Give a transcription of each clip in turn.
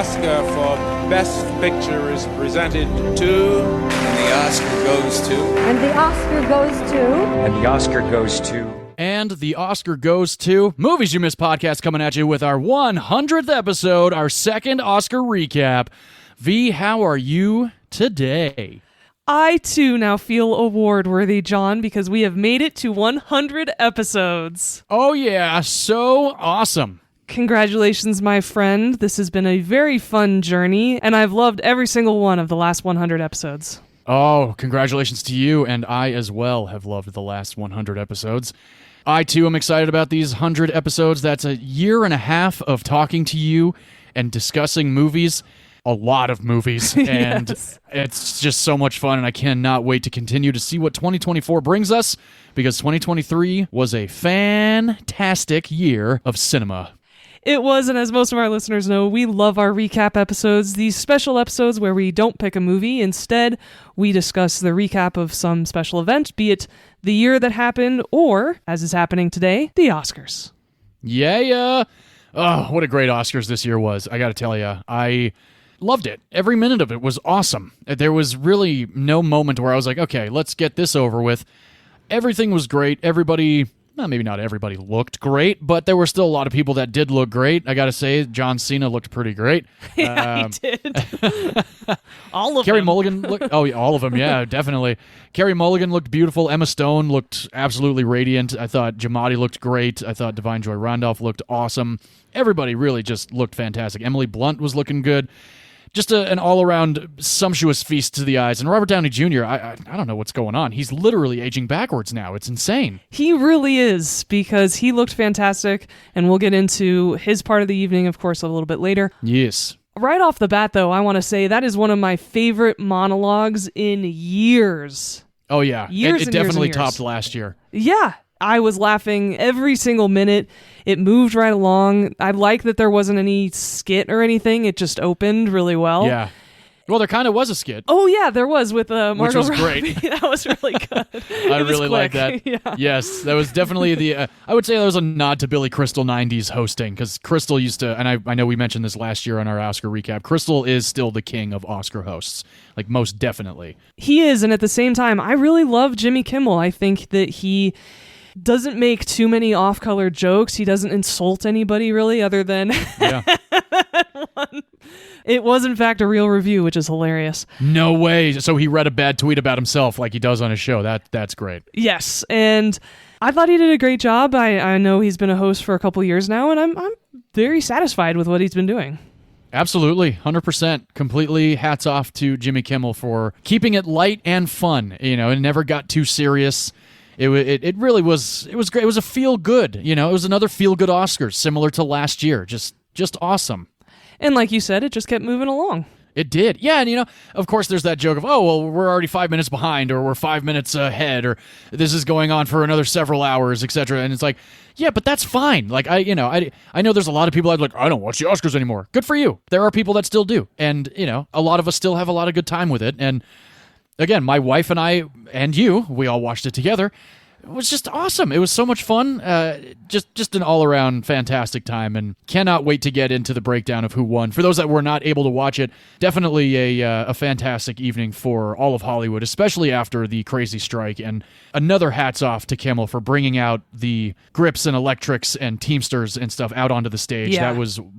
Oscar for Best Picture is presented to... And the Oscar goes to... And the Oscar goes to... And the Oscar goes to... And the Oscar goes to Movies You Missed podcast, coming at you with our 100th episode, our second Oscar recap. V, how are you today? I, too, now feel award-worthy, John, because we have made it to 100 episodes. Oh, yeah, so awesome. Congratulations, my friend. This has been a very fun journey, and I've loved every single one of the last 100 episodes. Oh, congratulations to you, and I as well have loved the last 100 episodes. I, too, am excited about these 100 episodes. That's a year and a half of talking to you and discussing movies. A lot of movies, and Yes. It's just so much fun, and I cannot wait to continue to see what 2024 brings us, because 2023 was a fantastic year of cinema. It was, and as most of our listeners know, we love our recap episodes, these special episodes where we don't pick a movie. Instead, we discuss the recap of some special event, be it the year that happened or, as is happening today, the Oscars. Yeah. Oh, what a great Oscars this year was. I gotta tell you, I loved it. Every minute of it was awesome. There was really no moment where I was like, okay, let's get this over with. Everything was great. Everybody... Well, maybe not everybody looked great, but there were still a lot of people that did look great. I gotta say, John Cena looked pretty great. Yeah, he did. All of Carey them. Mulligan looked... Oh, yeah, all of them, yeah, definitely. Carey Mulligan looked beautiful. Emma Stone looked absolutely radiant. I thought Giamatti looked great. I thought Divine Joy Randolph looked awesome. Everybody really just looked fantastic. Emily Blunt was looking good. Just an all-around sumptuous feast to the eyes. And Robert Downey Jr., I don't know what's going on. He's literally aging backwards now. It's insane. He really is, because he looked fantastic, and we'll get into his part of the evening, of course, a little bit later. Yes. Right off the bat, though, I want to say that is one of my favorite monologues in years. Oh, yeah. Years It and definitely years and years. topped last year. Yeah, I was laughing every single minute. It moved right along. I like that there wasn't any skit or anything. It just opened really well. Yeah. Well, there kind of was a skit. Oh, yeah, there was with Margot was Robbie. great. That was really good. I really like that. Yeah. Yes, that was definitely the... I would say that was a nod to Billy Crystal 90s hosting, because Crystal used to... And I know we mentioned this last year on our Oscar recap. Crystal is still the king of Oscar hosts. Like, most definitely. He is, and at the same time, I really love Jimmy Kimmel. I think that he doesn't make too many off-color jokes. He doesn't insult anybody, really, other than Yeah. that one. It was, in fact, a real review, which is hilarious. No way. So he read a bad tweet about himself like he does on his show. That's great. Yes, and I thought he did a great job. I know he's been a host for a couple years now, and I'm very satisfied with what he's been doing. Absolutely, 100%. Completely hats off to Jimmy Kimmel for keeping it light and fun. You know, it never got too serious. It really was. It was great. It was a feel good. You know, it was another feel good Oscars, similar to last year. Just awesome. And like you said, it just kept moving along. It did. Yeah, and you know, of course there's that joke of, oh, well, we're already 5 minutes behind, or we're 5 minutes ahead, or this is going on for another several hours, etc. And it's like, yeah, but that's fine. Like, I know there's a lot of people that are like, I don't watch the Oscars anymore. Good for you. There are people that still do. And, you know, a lot of us still have a lot of good time with it. And again, my wife and I and you, we all watched it together. It was just awesome. It was so much fun. Just an all-around fantastic time, and cannot wait to get into the breakdown of who won. For those that were not able to watch it, definitely a fantastic evening for all of Hollywood, especially after the crazy strike. And another hats off to Kimmel for bringing out the grips and electrics and Teamsters and stuff out onto the stage. Yeah.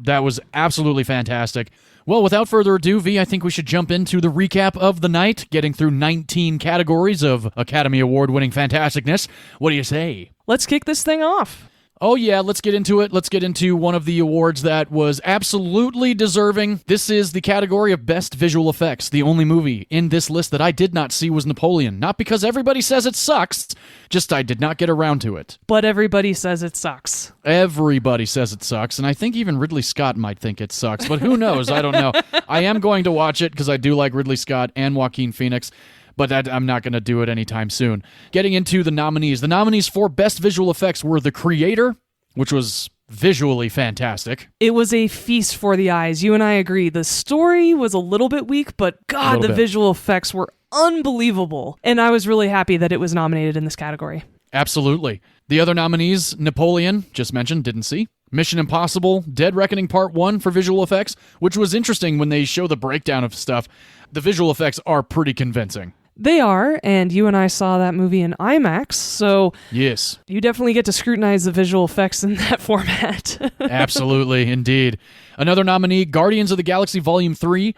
That was absolutely fantastic. Well, without further ado, V, I think we should jump into the recap of the night, getting through 19 categories of Academy Award-winning fantasticness. What do you say? Let's kick this thing off. Oh yeah, let's get into it. Let's get into one of the awards that was absolutely deserving. This is the category of Best Visual Effects. The only movie in this list that I did not see was Napoleon. Not because everybody says it sucks, just I did not get around to it. But everybody says it sucks. Everybody says it sucks, and I think even Ridley Scott might think it sucks, but who knows? I don't know. I am going to watch it because I do like Ridley Scott and Joaquin Phoenix, but I'm not going to do it anytime soon. Getting into the nominees. The nominees for Best Visual Effects were The Creator, which was visually fantastic. It was a feast for the eyes. You and I agree. The story was a little bit weak, but God, the visual effects were unbelievable. And I was really happy that it was nominated in this category. Absolutely. The other nominees, Napoleon, just mentioned, didn't see. Mission Impossible, Dead Reckoning Part 1 for visual effects, which was interesting when they show the breakdown of stuff. The visual effects are pretty convincing. They are, and you and I saw that movie in IMAX, so yes, you definitely get to scrutinize the visual effects in that format. Absolutely, indeed. Another nominee, Guardians of the Galaxy Volume 3.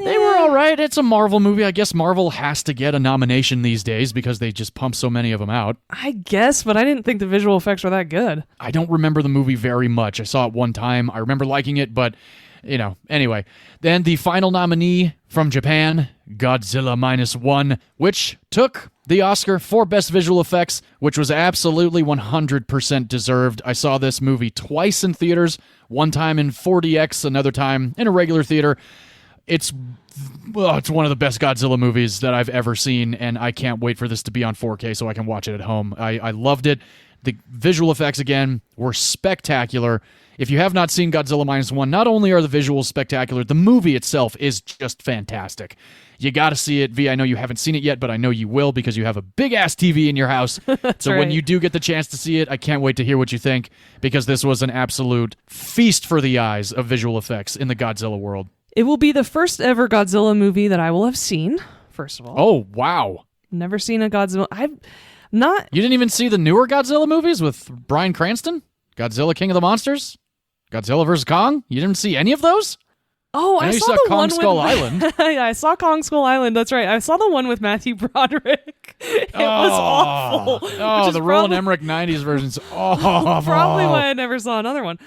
They were all right. It's a Marvel movie. I guess Marvel has to get a nomination these days because they just pump so many of them out. I guess, but I didn't think the visual effects were that good. I don't remember the movie very much. I saw it one time. I remember liking it, but, anyway. Then the final nominee from Japan, Godzilla -1, which took the Oscar for Best Visual Effects, which was absolutely 100% deserved. I saw this movie twice in theaters, one time in 4DX, another time in a regular theater. It's one of the best Godzilla movies that I've ever seen, and I can't wait for this to be on 4K so I can watch it at home. I loved it. The visual effects, again, were spectacular. If you have not seen Godzilla -1, not only are the visuals spectacular, the movie itself is just fantastic. You got to see it. V, I know you haven't seen it yet, but I know you will because you have a big-ass TV in your house. So right. When you do get the chance to see it, I can't wait to hear what you think because this was an absolute feast for the eyes of visual effects in the Godzilla world. It will be the first ever Godzilla movie that I will have seen, first of all. Oh, wow. Never seen a Godzilla. I've not... You didn't even see the newer Godzilla movies with Bryan Cranston? Godzilla King of the Monsters? Godzilla vs. Kong? You didn't see any of those? Oh, I saw the Kong one Skull with... Island. Yeah, I saw Kong Skull Island. That's right. I saw the one with Matthew Broderick. It was awful. Oh, the Roland Emmerich 90s version's awful. Probably why I never saw another one.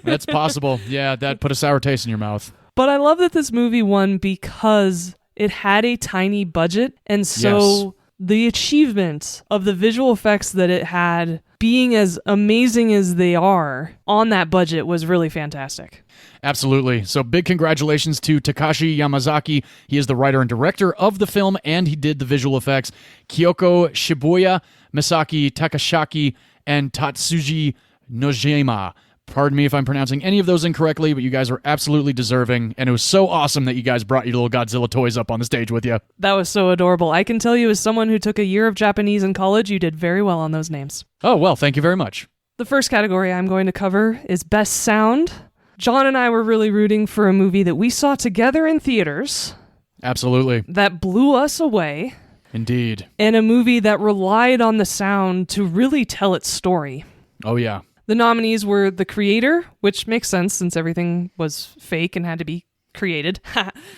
That's possible. Yeah, that put a sour taste in your mouth. But I love that this movie won because it had a tiny budget, and so the achievement of the visual effects that it had being as amazing as they are on that budget was really fantastic. Absolutely. So big congratulations to Takashi Yamazaki. He is the writer and director of the film, and he did the visual effects. Kyoko Shibuya, Misaki Takashaki, and Tatsuji Nojima. Pardon me if I'm pronouncing any of those incorrectly, but you guys are absolutely deserving, and it was so awesome that you guys brought your little Godzilla toys up on the stage with you. That was so adorable. I can tell you as someone who took a year of Japanese in college, you did very well on those names. Oh, well, thank you very much. The first category I'm going to cover is Best Sound. John and I were really rooting for a movie that we saw together in theaters. Absolutely. That blew us away. Indeed. And a movie that relied on the sound to really tell its story. Oh, yeah. The nominees were The Creator, which makes sense since everything was fake and had to be created.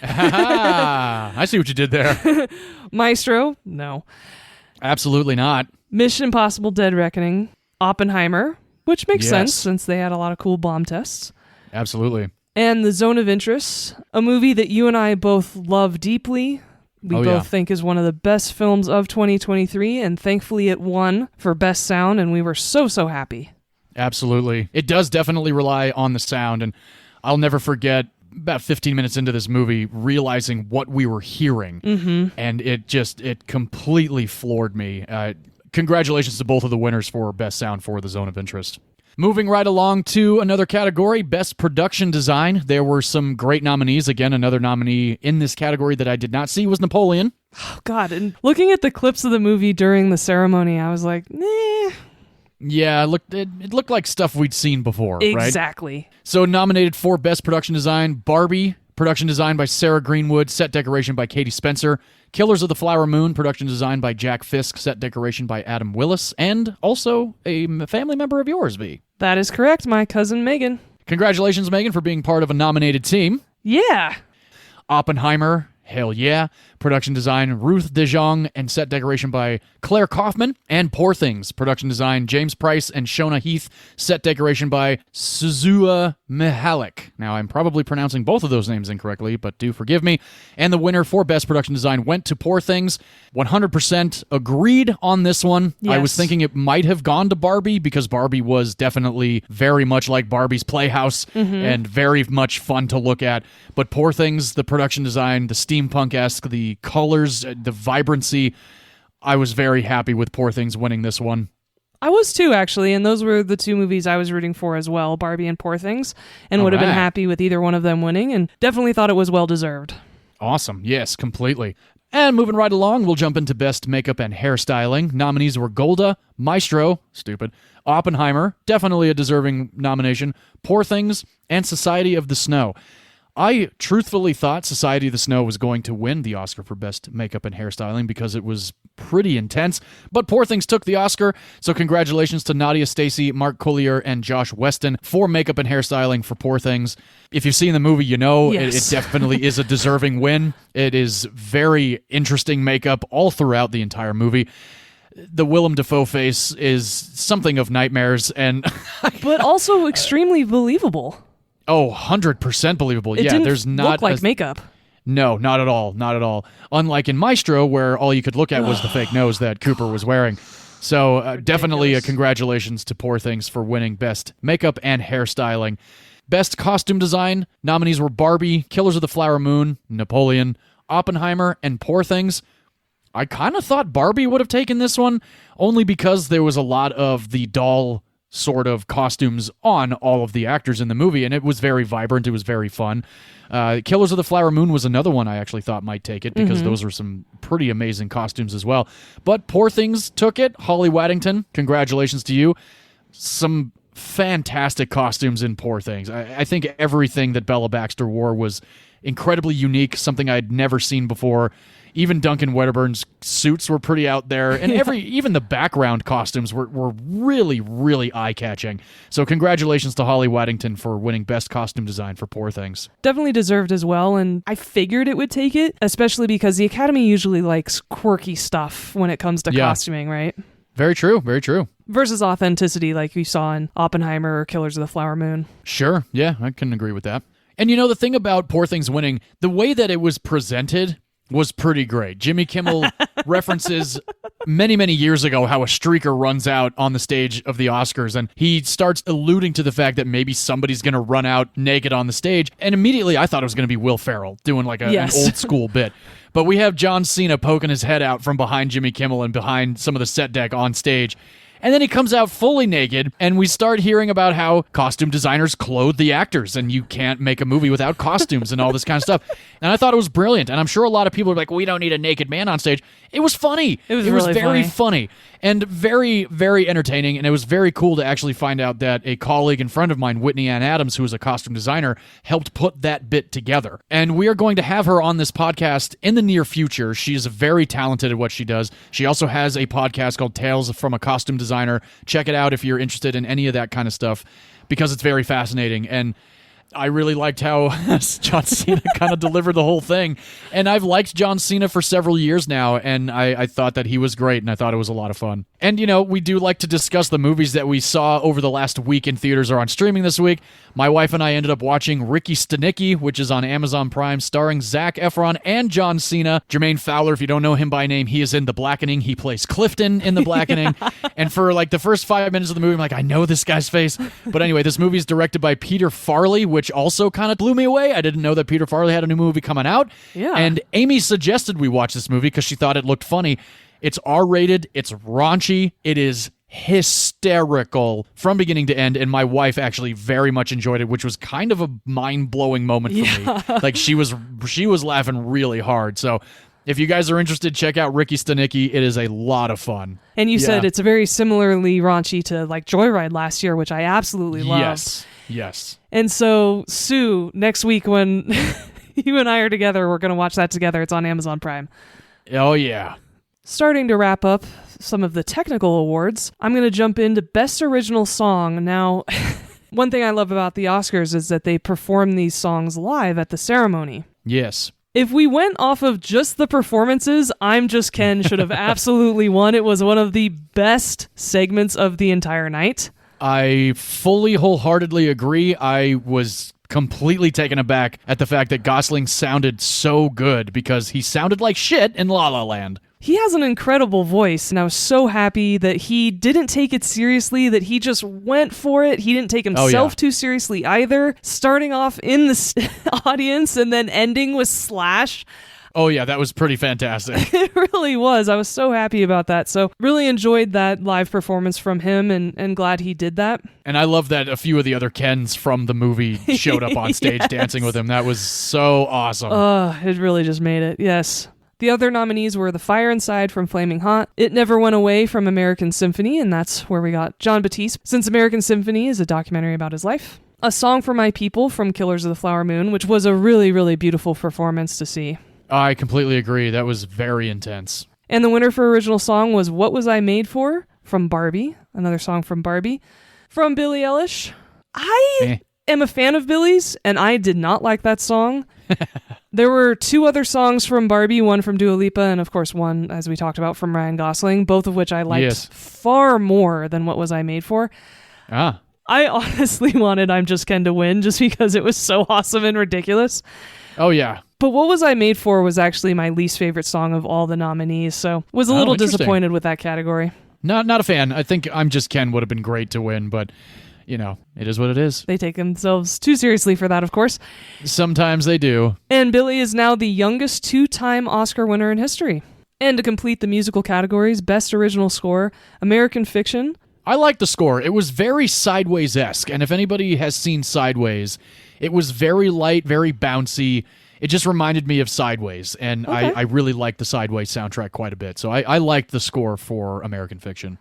I see what you did there. Maestro, no. Absolutely not. Mission Impossible Dead Reckoning. Oppenheimer, which makes Yes. sense since they had a lot of cool bomb tests. Absolutely. And The Zone of Interest, a movie that you and I both love deeply. We both think is one of the best films of 2023, and thankfully it won for Best Sound, and we were so happy. Absolutely. It does definitely rely on the sound, and I'll never forget about 15 minutes into this movie realizing what we were hearing, and it completely floored me. Congratulations to both of the winners for Best Sound for The Zone of Interest. Moving right along to another category, Best Production Design. There were some great nominees. Again, another nominee in this category that I did not see was Napoleon. Oh, God. And looking at the clips of the movie during the ceremony, I was like, nah. Yeah, it looked like stuff we'd seen before, right? Exactly. So nominated for Best Production Design, Barbie, production design by Sarah Greenwood, set decoration by Katie Spencer, Killers of the Flower Moon, production design by Jack Fisk, set decoration by Adam Willis, and also a family member of yours, V. That is correct, my cousin Megan. Congratulations, Megan, for being part of a nominated team. Yeah. Oppenheimer, hell yeah. Production design, Ruth De Jong, and set decoration by Claire Kaufman. And Poor Things, production design, James Price and Shona Heath, set decoration by Suzua Mihalik. Now, I'm probably pronouncing both of those names incorrectly, but do forgive me. And the winner for Best Production Design went to Poor Things. 100% agreed on this one. Yes. I was thinking it might have gone to Barbie because Barbie was definitely very much like Barbie's Playhouse and very much fun to look at. But Poor Things, the production design, the steampunk-esque, the colors, the vibrancy, I was very happy with Poor Things winning this one. I was too, actually, and those were the two movies I was rooting for as well, Barbie and Poor Things, and would have been happy with either one of them winning, and definitely thought it was well-deserved. Awesome. Yes, completely. And moving right along, we'll jump into Best Makeup and Hairstyling. Nominees were Golda, Maestro, stupid, Oppenheimer, definitely a deserving nomination, Poor Things, and Society of the Snow. I truthfully thought Society of the Snow was going to win the Oscar for Best Makeup and Hairstyling because it was pretty intense, but Poor Things took the Oscar, so congratulations to Nadia Stacey, Mark Collier, and Josh Weston for makeup and hairstyling for Poor Things. If you've seen the movie, you know it definitely is a deserving win. It is very interesting makeup all throughout the entire movie. The Willem Dafoe face is something of nightmares, and but also extremely believable. Oh, 100% believable. It didn't there's not look like makeup. No, not at all. Not at all. Unlike in Maestro, where all you could look at was the fake nose that Cooper was wearing. So definitely a congratulations to Poor Things for winning Best Makeup and Hairstyling. Best Costume Design, nominees were Barbie, Killers of the Flower Moon, Napoleon, Oppenheimer, and Poor Things. I kind of thought Barbie would have taken this one, only because there was a lot of the doll sort of costumes on all of the actors in the movie, and it was very vibrant. It was very fun. Killers of the Flower Moon was another one I actually thought might take it because those were some pretty amazing costumes as well. But Poor Things took it. Holly Waddington, congratulations to you. Some fantastic costumes in Poor Things. I think everything that Bella Baxter wore was incredibly unique, something I'd never seen before. Even Duncan Wedderburn's suits were pretty out there, and even the background costumes were really, really eye-catching. So congratulations to Holly Waddington for winning Best Costume Design for Poor Things. Definitely deserved as well, and I figured it would take it, especially because the Academy usually likes quirky stuff when it comes to costuming, right? Very true, very true. Versus authenticity like we saw in Oppenheimer or Killers of the Flower Moon. Sure, yeah, I can agree with that. And the thing about Poor Things winning, the way that it was presented was pretty great. Jimmy Kimmel references many, many years ago how a streaker runs out on the stage of the Oscars, and he starts alluding to the fact that maybe somebody's going to run out naked on the stage, and immediately I thought it was going to be Will Ferrell doing like an old school bit. But we have John Cena poking his head out from behind Jimmy Kimmel and behind some of the set deck on stage. And then he comes out fully naked, and we start hearing about how costume designers clothe the actors, and you can't make a movie without costumes and all this kind of stuff. And I thought it was brilliant, and I'm sure a lot of people are like, we don't need a naked man on stage. It was funny. It was really very funny and very, very entertaining, and it was very cool to actually find out that a colleague and friend of mine, Whitney Ann Adams, who is a costume designer, helped put that bit together. And we are going to have her on this podcast in the near future. She is very talented at what she does. She also has a podcast called Tales from a Costume Designer. Check it out if you're interested in any of that kind of stuff, because it's very fascinating. And I really liked how John Cena kind of delivered the whole thing. And I've liked John Cena for several years now, and I thought that he was great, and I thought it was a lot of fun. And, we do like to discuss the movies that we saw over the last week in theaters or on streaming this week. My wife and I ended up watching Ricky Stenicki, which is on Amazon Prime, starring Zac Efron and John Cena. Jermaine Fowler, if you don't know him by name, he is in The Blackening. He plays Clifton in The Blackening. And for like the first 5 minutes of the movie, I'm like, I know this guy's face. But anyway, this movie is directed by Peter Farrelly, which also kind of blew me away. I didn't know that Peter Farrelly had a new movie coming out. Yeah. And Amy suggested we watch this movie because she thought it looked funny. It's R-rated. It's raunchy. It is hysterical from beginning to end, and my wife actually very much enjoyed it, which was kind of a mind-blowing moment for me. Like she was laughing really hard. So if you guys are interested, check out Ricky Stenicki. It is a lot of fun. And you said it's very similarly raunchy to like Joyride last year, which I absolutely loved. Yes. And so, Sue, next week when you and I are together, we're going to watch that together. It's on Amazon Prime. Oh, yeah. Starting to wrap up some of the technical awards, I'm going to jump into Best Original Song. Now, one thing I love about the Oscars is that they perform these songs live at the ceremony. Yes. If we went off of just the performances, I'm Just Ken should have absolutely won. It was one of the best segments of the entire night. I fully, wholeheartedly agree. I was completely taken aback at the fact that Gosling sounded so good because he sounded like shit in La La Land. He has an incredible voice, and I was so happy that he didn't take it seriously, that he just went for it. He didn't take himself too seriously either, starting off in the audience and then ending with Slash. Oh, yeah, that was pretty fantastic. It really was. I was so happy about that. So really enjoyed that live performance from him and glad he did that. And I love that a few of the other Kens from the movie showed up on stage dancing with him. That was so awesome. It really just made it. Yes. The other nominees were The Fire Inside from Flaming Hot, It Never Went Away from American Symphony, and that's where we got Jon Batiste, since American Symphony is a documentary about his life. A Song for My People from Killers of the Flower Moon, which was a really, really beautiful performance to see. I completely agree. That was very intense. And the winner for original song was What Was I Made For from Barbie, another song from Barbie. From Billie Eilish. I am a fan of Billie's, and I did not like that song. There were two other songs from Barbie, one from Dua Lipa, and of course one, as we talked about, from Ryan Gosling, both of which I liked far more than What Was I Made For. Ah. I honestly wanted I'm Just Ken to win just because it was so awesome and ridiculous. Oh, yeah. But What Was I Made For was actually my least favorite song of all the nominees, so was a little disappointed with that category. Not a fan. I think I'm Just Ken would have been great to win, but, you know, it is what it is. They take themselves too seriously for that, of course. Sometimes they do. And Billie is now the youngest two-time Oscar winner in history. And to complete the musical categories, Best Original Score, American Fiction. I liked the score. It was very Sideways-esque, and if anybody has seen Sideways, it was very light, very bouncy. It just reminded me of Sideways, and I really liked the Sideways soundtrack quite a bit. So I liked the score for American Fiction.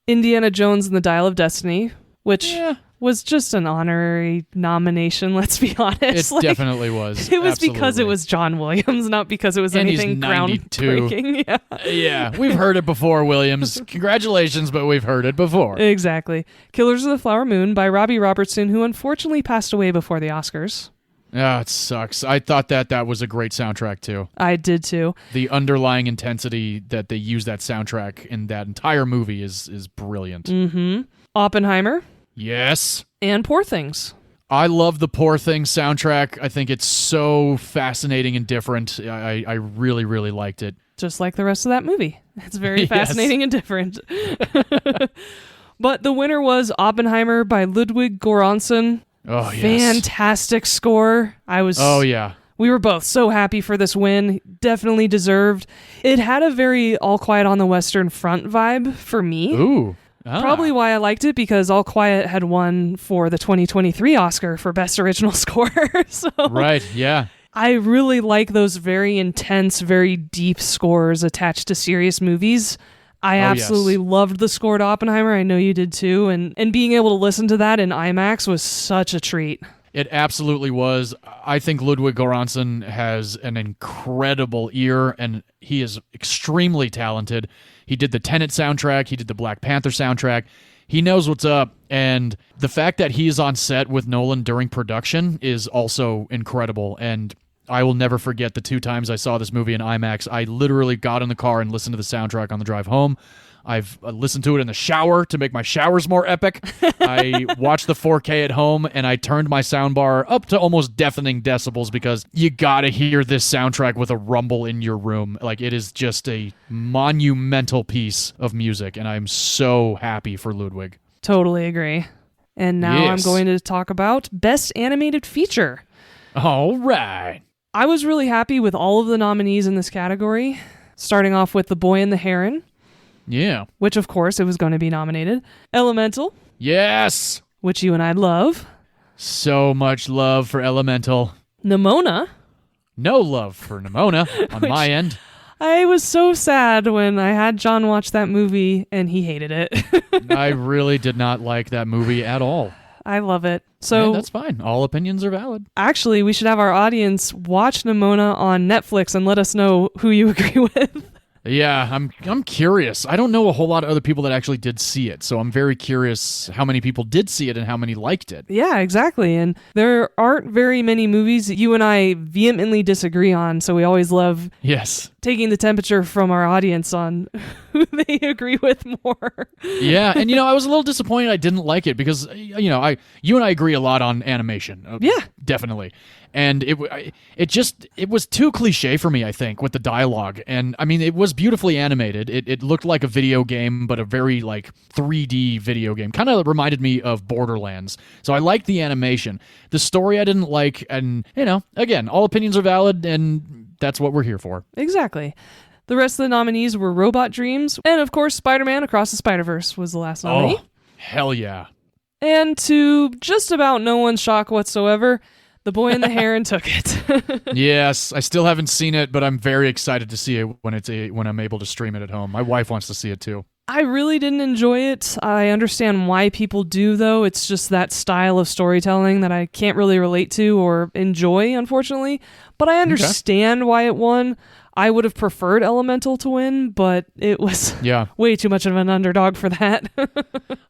Indiana Jones and the Dial of Destiny, which was just an honorary nomination, let's be honest. It definitely was. It was because it was John Williams, not because it was anything groundbreaking. Yeah, we've heard it before, Williams. Congratulations, but we've heard it before. Exactly. Killers of the Flower Moon by Robbie Robertson, who unfortunately passed away before the Oscars. Ah, it sucks. I thought that was a great soundtrack, too. I did, too. The underlying intensity that they use that soundtrack in that entire movie is brilliant. Mm-hmm. Oppenheimer. Yes. And Poor Things. I love the Poor Things soundtrack. I think it's so fascinating and different. I really, really liked it. Just like the rest of that movie. It's very fascinating and different. But the winner was Oppenheimer by Ludwig Göransson. Oh, yes. Fantastic score. Oh, yeah. We were both so happy for this win. Definitely deserved. It had a very All Quiet on the Western Front vibe for me. Ooh. Probably why I liked it, because All Quiet had won for the 2023 Oscar for Best Original Score. So right, yeah. I really like those very intense, very deep scores attached to serious movies. I absolutely loved the score to Oppenheimer. I know you did too. And being able to listen to that in IMAX was such a treat. It absolutely was. I think Ludwig Göransson has an incredible ear, and he is extremely talented. He did the Tenet soundtrack. He did the Black Panther soundtrack. He knows what's up, and the fact that he's on set with Nolan during production is also incredible, and I will never forget the 2 times I saw this movie in IMAX. I literally got in the car and listened to the soundtrack on the drive home. I've listened to it in the shower to make my showers more epic. I watched the 4K at home, and I turned my soundbar up to almost deafening decibels because you gotta hear this soundtrack with a rumble in your room. Like, it is just a monumental piece of music, and I'm so happy for Ludwig. Totally agree. And now I'm going to talk about Best Animated Feature. All right. I was really happy with all of the nominees in this category, starting off with The Boy and the Heron. Yeah. Which, of course, it was going to be nominated. Elemental. Yes. Which you and I love. So much love for Elemental. Nimona. No love for Nimona on my end. I was so sad when I had John watch that movie and he hated it. I really did not like that movie at all. I love it. So that's fine. All opinions are valid. Actually, we should have our audience watch Nimona on Netflix and let us know who you agree with. Yeah, I'm curious. I don't know a whole lot of other people that actually did see it, so I'm very curious how many people did see it and how many liked it. Yeah, exactly. And there aren't very many movies that you and I vehemently disagree on, so we always love taking the temperature from our audience on who they agree with more. Yeah, and I was a little disappointed I didn't like it because you and I agree a lot on animation. Yeah, definitely. And it was too cliche for me, I think, with the dialogue. And I mean, it was beautifully animated. It looked like a video game, but a very 3D video game. Kind of reminded me of Borderlands. So I liked the animation. The story I didn't like, and again, all opinions are valid, and that's what we're here for. Exactly. The rest of the nominees were Robot Dreams, and of course, Spider-Man Across the Spider-Verse was the last nominee. Oh, hell yeah. And to just about no one's shock whatsoever, The Boy and the Heron took it. Yes, I still haven't seen it, but I'm very excited to see it when I'm able to stream it at home. My wife wants to see it too. I really didn't enjoy it. I understand why people do, though. It's just that style of storytelling that I can't really relate to or enjoy, unfortunately. But I understand why it won. I would have preferred Elemental to win, but it was way too much of an underdog for that.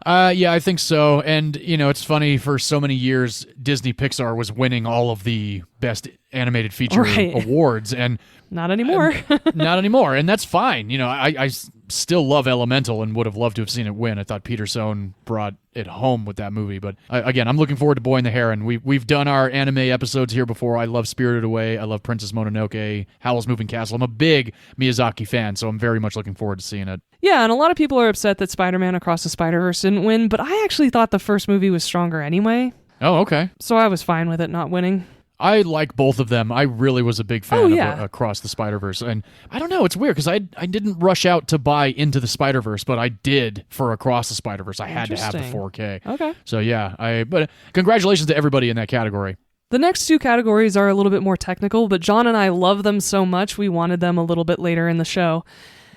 Yeah, I think so. And, it's funny, for so many years, Disney Pixar was winning all of the best animated feature awards. And not anymore. Not anymore. And that's fine. I still love Elemental and would have loved to have seen it win. I thought Peter Sohn brought it home with that movie. But again, I'm looking forward to Boy and the Heron. We've done our anime episodes here before. I love Spirited Away. I love Princess Mononoke, Howl's Moving Castle. I'm a big Miyazaki fan, so I'm very much looking forward to seeing it. Yeah, and a lot of people are upset that Spider-Man Across the Spider-Verse didn't win, but I actually thought the first movie was stronger anyway. Oh, okay. So I was fine with it not winning. I like both of them. I really was a big fan of Across the Spider-Verse. And I don't know, it's weird because I didn't rush out to buy Into the Spider-Verse, but I did for Across the Spider-Verse. I had to have the 4K. Okay. So yeah, but congratulations to everybody in that category. The next two categories are a little bit more technical, but John and I love them so much we wanted them a little bit later in the show.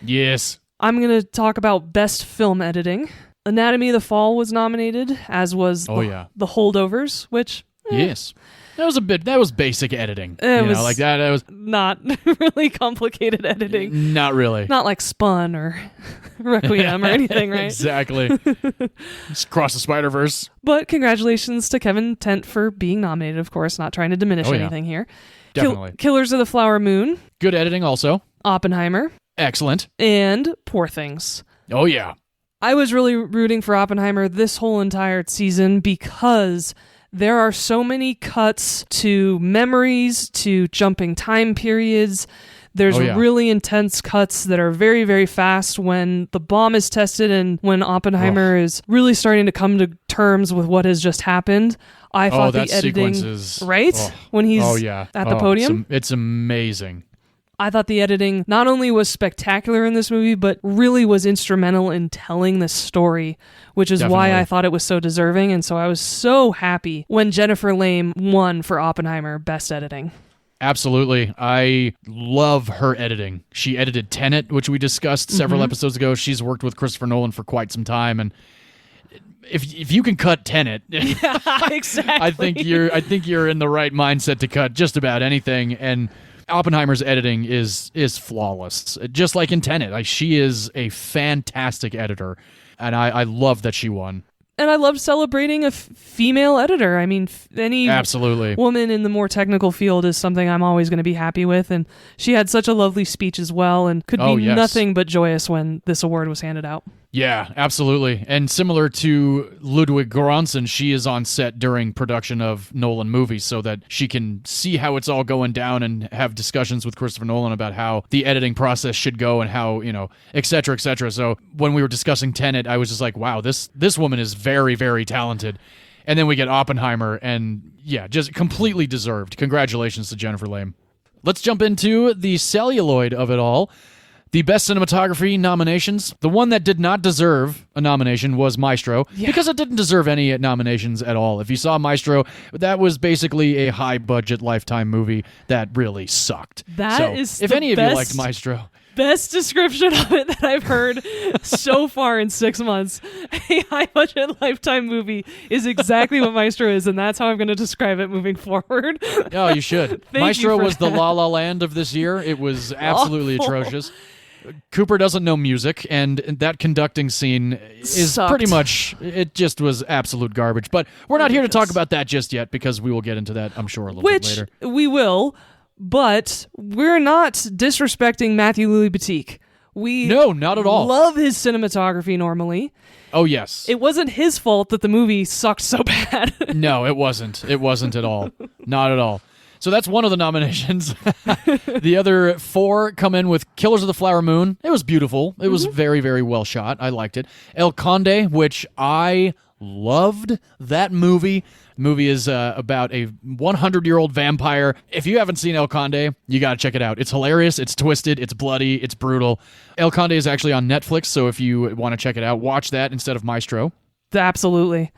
Yes. I'm going to talk about Best Film Editing. Anatomy of the Fall was nominated, as was The Holdovers, which... Yes. That was basic editing. It was not really complicated editing. Not really. Not like Spun or Requiem or anything, right? Exactly. Just Across the Spider-Verse. But congratulations to Kevin Tent for being nominated, of course, not trying to diminish anything here. Definitely. Killers of the Flower Moon. Good editing also. Oppenheimer. Excellent. And Poor Things. Oh, yeah. I was really rooting for Oppenheimer this whole entire season because... there are so many cuts to memories, to jumping time periods. There's really intense cuts that are very, very fast when the bomb is tested and when Oppenheimer is really starting to come to terms with what has just happened. I thought the editing... sequence is... When he's at the podium? It's amazing. I thought the editing not only was spectacular in this movie, but really was instrumental in telling this story, which is why I thought it was so deserving. And so I was so happy when Jennifer Lame won for Oppenheimer Best Editing. Absolutely. I love her editing. She edited Tenet, which we discussed several episodes ago. She's worked with Christopher Nolan for quite some time, and if you can cut Tenet, exactly. I think you're in the right mindset to cut just about anything. And Oppenheimer's editing is flawless, just like in Tenet. She is a fantastic editor, and I love that she won. And I love celebrating a female editor. I mean, any woman in the more technical field is something I'm always going to be happy with, and she had such a lovely speech as well, and could be nothing but joyous when this award was handed out. Yeah, absolutely. And similar to Ludwig Göransson, she is on set during production of Nolan movies so that she can see how it's all going down and have discussions with Christopher Nolan about how the editing process should go and how, et cetera, et cetera. So when we were discussing Tenet, I was just like, wow, this woman is very, very talented. And then we get Oppenheimer, and just completely deserved. Congratulations to Jennifer Lame. Let's jump into the celluloid of it all. The Best Cinematography nominations. The one that did not deserve a nomination was Maestro, because it didn't deserve any nominations at all. If you saw Maestro, that was basically a high-budget Lifetime movie that really sucked. If any of you liked Maestro... Best description of it that I've heard so far in 6 months. A high-budget Lifetime movie is exactly what Maestro is, and that's how I'm going to describe it moving forward. Oh, you should. Maestro was the La La Land of this year. It was absolutely atrocious. Cooper doesn't know music, and that conducting scene is pretty much, it just was absolute garbage. But we're not here to talk about that just yet, because we will get into that, I'm sure, a little bit later. We will, but we're not disrespecting Matthew Louis Batik. No, not at all. Love his cinematography normally. Oh, yes. It wasn't his fault that the movie sucked so bad. No, it wasn't. It wasn't at all. Not at all. So that's one of the nominations. The other four come in with Killers of the Flower Moon. It was beautiful. It was very, very well shot. I liked it. El Conde, which I loved that movie. The movie is about a 100-year-old vampire. If you haven't seen El Conde, you got to check it out. It's hilarious. It's twisted. It's bloody. It's brutal. El Conde is actually on Netflix, so if you want to check it out, watch that instead of Maestro. Absolutely.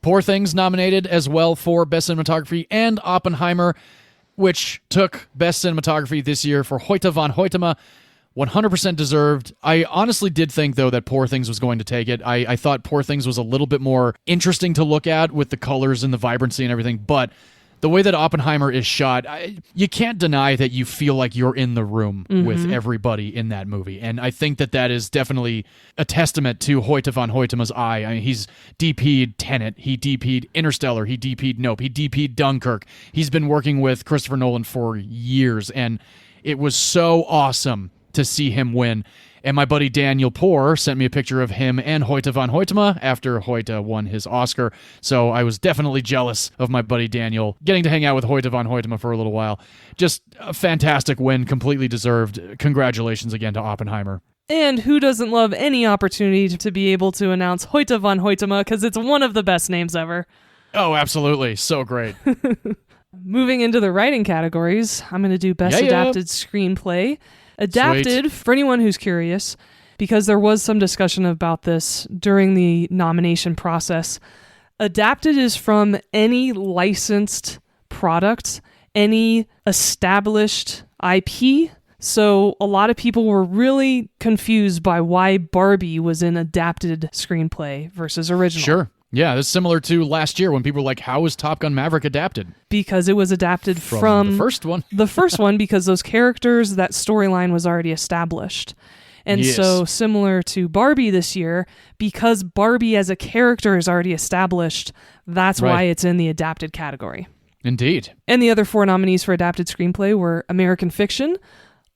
Poor Things nominated as well for Best Cinematography, and Oppenheimer, which took Best Cinematography this year for Hoyte van Hoytema. 100% deserved. I honestly did think, though, that Poor Things was going to take it. I thought Poor Things was a little bit more interesting to look at with the colors and the vibrancy and everything, but the way that Oppenheimer is shot, you can't deny that you feel like you're in the room with everybody in that movie. And I think that that is definitely a testament to Hoyte van Hoytema's eye. I mean, he's DP'd Tenet, he DP'd Interstellar, he DP'd Nope, he DP'd Dunkirk. He's been working with Christopher Nolan for years, and it was so awesome to see him win. And my buddy Daniel Poor sent me a picture of him and Hoyte van Hoytema after Hoyte won his Oscar. So I was definitely jealous of my buddy Daniel getting to hang out with Hoyte van Hoytema for a little while. Just a fantastic win, completely deserved. Congratulations again to Oppenheimer. And who doesn't love any opportunity to be able to announce Hoyte van Hoytema, because it's one of the best names ever. Oh, absolutely. So great. Moving into the writing categories, I'm going to do Best Adapted Screenplay. Adapted, Sweet. for anyone who's curious, because there was some discussion about this during the nomination process, adapted is from any licensed product, any established IP. So a lot of people were really confused by why Barbie was an adapted screenplay versus original. Sure. Yeah, that's similar to last year when people were like, how is Top Gun Maverick adapted? Because it was adapted from the first one. The first one, because those characters, that storyline was already established. And Yes. so similar to Barbie this year, because Barbie as a character is already established, that's Right. why it's in the adapted category. Indeed. And the other 4 nominees for adapted screenplay were American Fiction,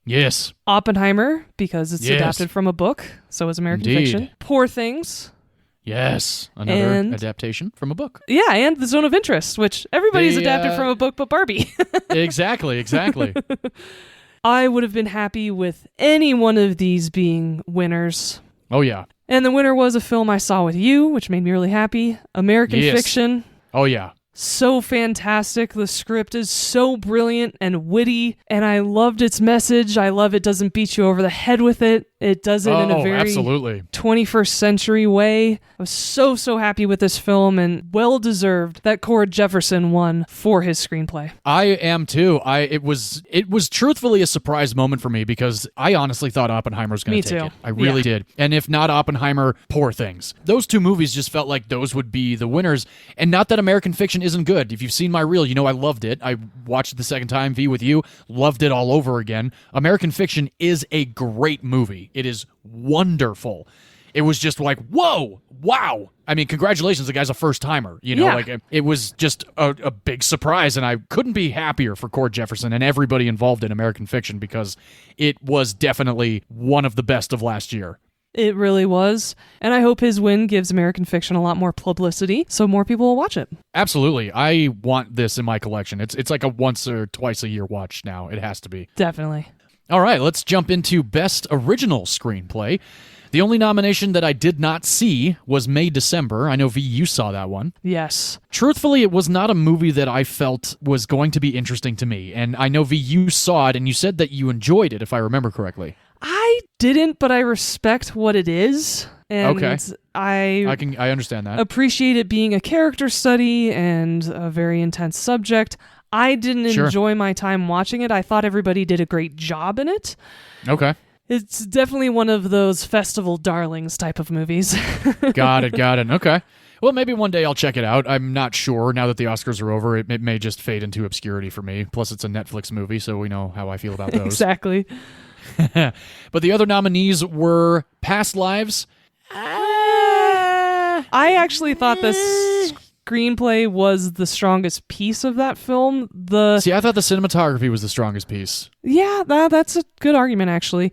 Yes. Oppenheimer, because it's Yes. adapted from a book, so is American Indeed. Fiction, Poor Things, Yes. Another And- adaptation from a book. yeah, and The Zone of Interest, which everybody's adapted from a book but Barbie. Exactly. I would have been happy with any one of these being winners. Oh, yeah. And the winner was a film I saw with you, which made me really happy. American Yes. Fiction. Oh, yeah. So fantastic. The script is so brilliant and witty, and I loved its message. I love it doesn't beat you over the head with it. It does it in a very absolutely. 21st century way. I was so happy with this film, and well deserved that Cord Jefferson won for his screenplay. I am too. It was truthfully a surprise moment for me because I honestly thought Oppenheimer was going Me to take too. it. I really did. And if not Oppenheimer, Poor Things. Those two movies just felt like those would be the winners. And not that American Fiction isn't good. If you've seen my reel, you know I loved it. I watched it the second time, V with you, loved it all over again. American Fiction is a great movie. It is wonderful. It was just like, whoa, wow. I mean, congratulations, the guy's a first-timer. You know, Yeah. like it was just a big surprise, and I couldn't be happier for Cord Jefferson and everybody involved in American Fiction because it was definitely one of the best of last year. It really was. And I hope his win gives American Fiction a lot more publicity so more people will watch it. Absolutely. I want this in my collection. It's like a once or twice a year watch now. It has to be. Definitely. All right, let's jump into Best Original Screenplay. The only nomination that I did not see was May December. I know, V, you saw that one. Yes. Truthfully, it was not a movie that I felt was going to be interesting to me. And I know, V, you saw it, and you said that you enjoyed it, if I remember correctly. I didn't, but I respect what it is. And Okay. I I understand that. appreciate it being a character study and a very intense subject. I didn't Sure. enjoy my time watching it. I thought everybody did a great job in it. Okay. It's definitely one of those festival darlings type of movies. Got it. Okay. Well, maybe one day I'll check it out. I'm not sure. Now that the Oscars are over, it may just fade into obscurity for me. Plus, it's a Netflix movie, so we know how I feel about those. Exactly. But the other nominees were Past Lives. I actually thought the screenplay was the strongest piece of that film. See, I thought the cinematography was the strongest piece. Yeah, that's a good argument, actually.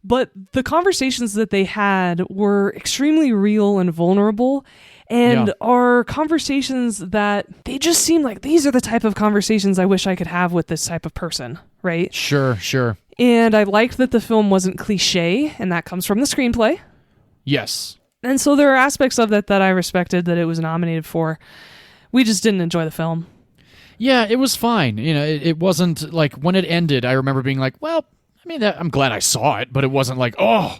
But the conversations that they had were extremely real and vulnerable, and are conversations that they just seem like these are the type of conversations I wish I could have with this type of person, right? Sure. And I liked that the film wasn't cliche, and that comes from the screenplay. Yes. And so there are aspects of that I respected that it was nominated for. We just didn't enjoy the film. Yeah, it was fine. You know, it wasn't like when it ended, I remember being like, well, I mean, I'm glad I saw it, but it wasn't like, oh.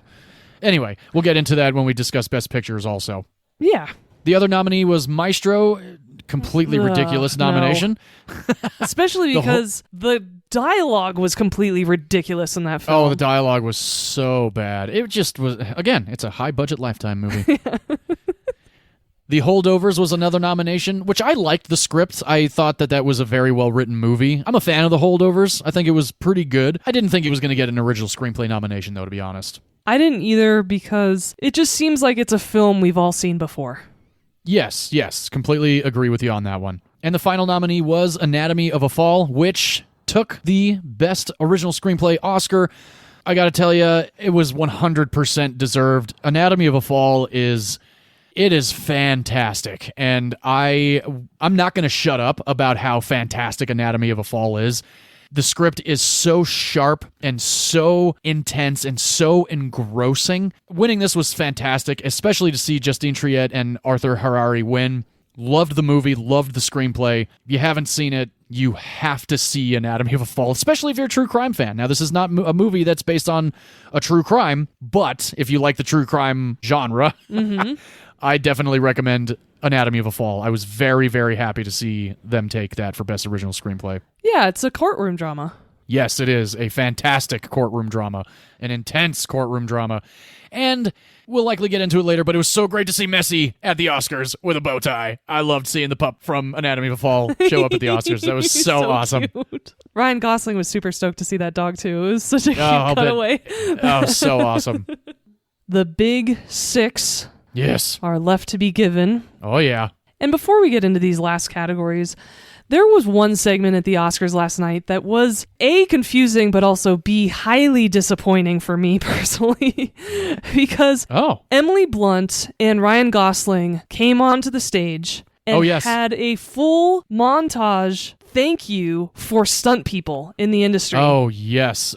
Anyway, we'll get into that when we discuss Best Pictures also. Yeah. The other nominee was Maestro. Completely ridiculous nomination. Especially because the dialogue was completely ridiculous in that film. Oh, the dialogue was so bad. It just was, again, it's a high-budget Lifetime movie. The Holdovers was another nomination, which I liked the script. I thought that was a very well-written movie. I'm a fan of The Holdovers. I think it was pretty good. I didn't think it was going to get an original screenplay nomination, though, to be honest. I didn't either because it just seems like it's a film we've all seen before. Yes, completely agree with you on that one. And the final nominee was Anatomy of a Fall, which took the Best Original Screenplay Oscar. I gotta tell you, it was 100% deserved. Anatomy of a Fall is fantastic, and I'm not gonna shut up about how fantastic Anatomy of a Fall is. The script is so sharp and so intense and so engrossing. Winning this was fantastic, especially to see Justine Triet and Arthur Harari win. Loved the movie, loved the screenplay. If you haven't seen it, you have to see Anatomy of a Fall, especially if you're a true crime fan. Now, this is not a movie that's based on a true crime, but if you like the true crime genre, I definitely recommend Anatomy of a Fall. I was very, very happy to see them take that for Best Original Screenplay. Yeah, it's a courtroom drama. Yes, it is a fantastic courtroom drama, an intense courtroom drama. And we'll likely get into it later, but it was so great to see Messi at the Oscars with a bow tie. I loved seeing the pup from Anatomy of a Fall show up at the Oscars. That was so awesome. Cute. Ryan Gosling was super stoked to see that dog, too. It was such a cute cutaway. Oh, so awesome. The big six are left to be given. Oh, yeah. And before we get into these last categories, there was one segment at the Oscars last night that was A, confusing, but also B, highly disappointing for me personally. Because Emily Blunt and Ryan Gosling came onto the stage and had a full montage thank you for stunt people in the industry. Oh, yes.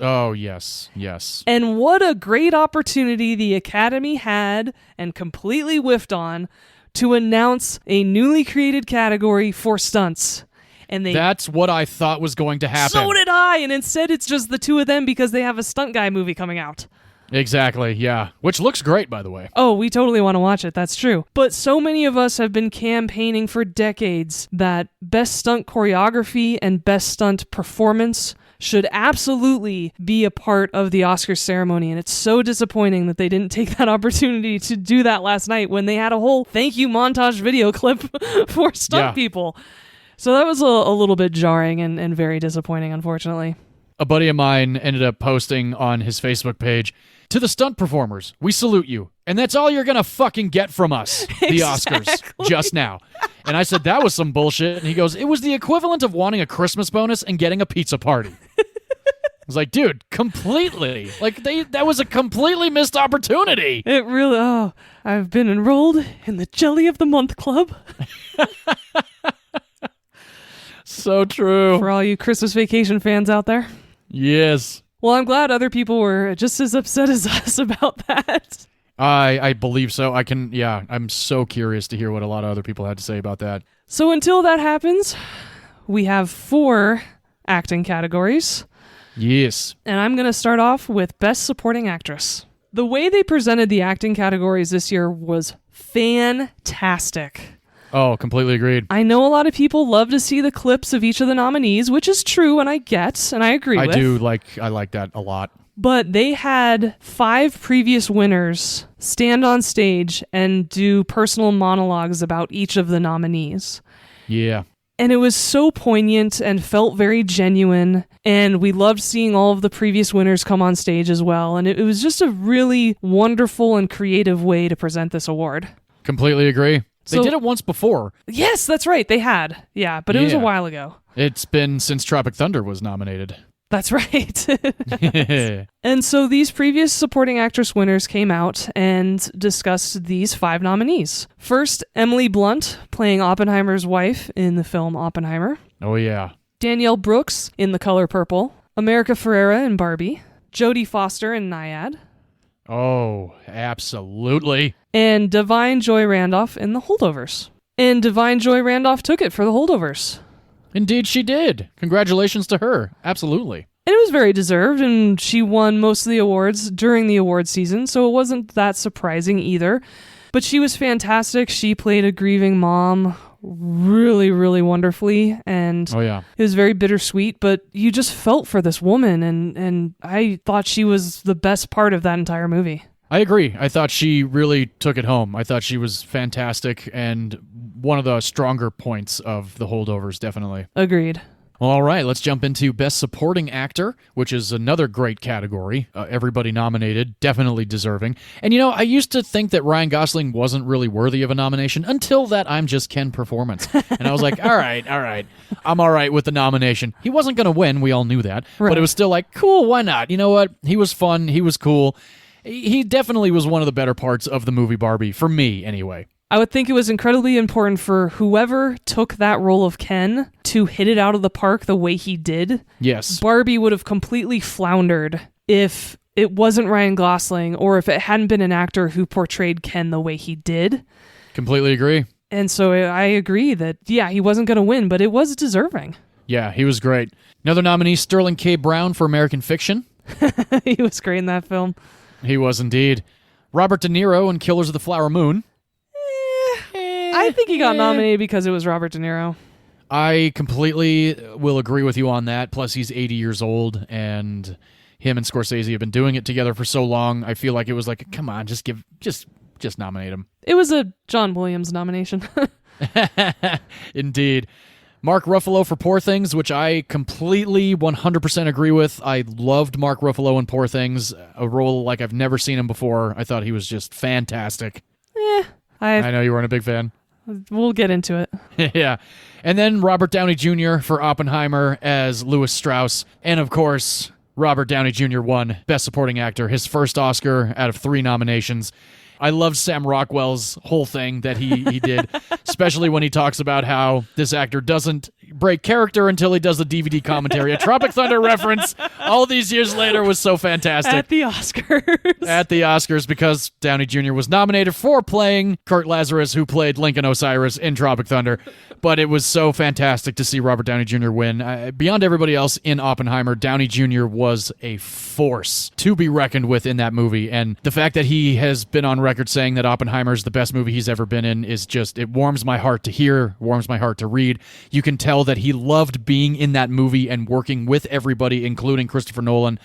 Yes. And what a great opportunity the Academy had and completely whiffed on to announce a newly created category for stunts. And that's what I thought was going to happen. So did I, and instead it's just the two of them because they have a stunt guy movie coming out. Exactly, yeah. Which looks great, by the way. Oh, we totally want to watch it, that's true. But so many of us have been campaigning for decades that Best Stunt Choreography and Best Stunt Performance should absolutely be a part of the Oscars ceremony, and it's so disappointing that they didn't take that opportunity to do that last night when they had a whole thank you montage video clip for stunt people. So that was a little bit jarring and very disappointing, unfortunately. A buddy of mine ended up posting on his Facebook page, "To the stunt performers, we salute you. And that's all you're going to fucking get from us, the Oscars, just now." And I said, that was some bullshit. And he goes, "It was the equivalent of wanting a Christmas bonus and getting a pizza party." I was like, dude, completely. Like, that was a completely missed opportunity. It really, I've been enrolled in the Jelly of the Month Club. So true. For all you Christmas Vacation fans out there. Yes. Well, I'm glad other people were just as upset as us about that. I believe so. I'm so curious to hear what a lot of other people had to say about that. So until that happens, we have 4 acting categories. Yes. And I'm going to start off with Best Supporting Actress. The way they presented the acting categories this year was fantastic. Oh, completely agreed. I know a lot of people love to see the clips of each of the nominees, which is true, and I get, and I agree with. I like that a lot. But they had 5 previous winners stand on stage and do personal monologues about each of the nominees. Yeah. And it was so poignant and felt very genuine, and we loved seeing all of the previous winners come on stage as well, and it was just a really wonderful and creative way to present this award. Completely agree. They did it once before. Yes, that's right. They had. Yeah, but it was a while ago. It's been since Tropic Thunder was nominated. That's right. And so these previous supporting actress winners came out and discussed these 5 nominees. First, Emily Blunt, playing Oppenheimer's wife in the film Oppenheimer. Oh, yeah. Danielle Brooks in The Color Purple. America Ferrera in Barbie. Jodie Foster in Nyad. Oh, absolutely. And Divine Joy Randolph in The Holdovers. And Divine Joy Randolph took it for The Holdovers. Indeed she did. Congratulations to her. Absolutely. And it was very deserved, and she won most of the awards during the award season, so it wasn't that surprising either. But she was fantastic. She played a grieving mom really, really wonderfully. And Oh, yeah. it was very bittersweet, but you just felt for this woman. And I thought she was the best part of that entire movie. I agree. I thought she really took it home. I thought she was fantastic and one of the stronger points of The Holdovers, definitely. Agreed. Well, all right, let's jump into Best Supporting Actor, which is another great category. Everybody nominated, definitely deserving. And I used to think that Ryan Gosling wasn't really worthy of a nomination until that I'm Just Ken performance. And I was like, all right, I'm all right with the nomination. He wasn't going to win, we all knew that. Right. But it was still like, cool, why not? You know what? He was fun, he was cool. He definitely was one of the better parts of the movie Barbie, for me anyway. I would think it was incredibly important for whoever took that role of Ken to hit it out of the park the way he did. Yes. Barbie would have completely floundered if it wasn't Ryan Gosling or if it hadn't been an actor who portrayed Ken the way he did. Completely agree. And so I agree that, yeah, he wasn't going to win, but it was deserving. Yeah, he was great. Another nominee, Sterling K. Brown for American Fiction. He was great in that film. He was indeed. Robert De Niro in Killers of the Flower Moon. I think he got nominated because it was Robert De Niro. I completely will agree with you on that. Plus, he's 80 years old, and him and Scorsese have been doing it together for so long. I feel like it was like, come on, just nominate him. It was a John Williams nomination. Indeed. Mark Ruffalo for Poor Things, which I completely 100% agree with. I loved Mark Ruffalo in Poor Things, a role like I've never seen him before. I thought he was just fantastic. I know you weren't a big fan. We'll get into it. Yeah. And then Robert Downey Jr. for Oppenheimer as Louis Strauss. And of course, Robert Downey Jr. won Best Supporting Actor, his first Oscar out of 3 nominations. I loved Sam Rockwell's whole thing that he did, especially when he talks about how this actor doesn't break character until he does the DVD commentary. A Tropic Thunder reference all these years later was so fantastic. At the Oscars. At the Oscars, because Downey Jr. was nominated for playing Kurt Lazarus, who played Lincoln Osiris in Tropic Thunder. But it was so fantastic to see Robert Downey Jr. win. Beyond everybody else in Oppenheimer, Downey Jr. was a force to be reckoned with in that movie. And the fact that he has been on record saying that Oppenheimer is the best movie he's ever been in is just, it warms my heart to hear, warms my heart to read. You can tell that he loved being in that movie and working with everybody, including Christopher Nolan.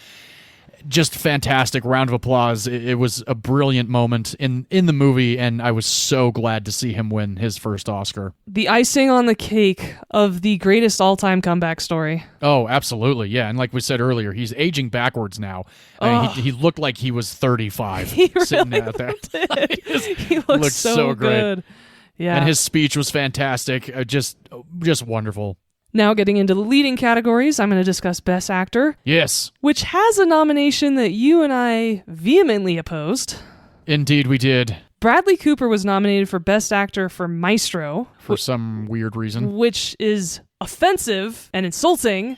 Just fantastic. Round of applause. It was a brilliant moment in the movie, and I was so glad to see him win his first Oscar. The icing on the cake of the greatest all-time comeback story. Oh, absolutely. Yeah, and like we said earlier, he's aging backwards now. I mean, he looked like he was 35 He sitting really out there. He looked so great. good. Yeah. And his speech was fantastic. Just wonderful. Now getting into the leading categories, I'm going to discuss Best Actor, Yes, which has a nomination that you and I vehemently opposed. indeed we did. Bradley Cooper was nominated for Best Actor for Maestro, For some weird reason. which is offensive and insulting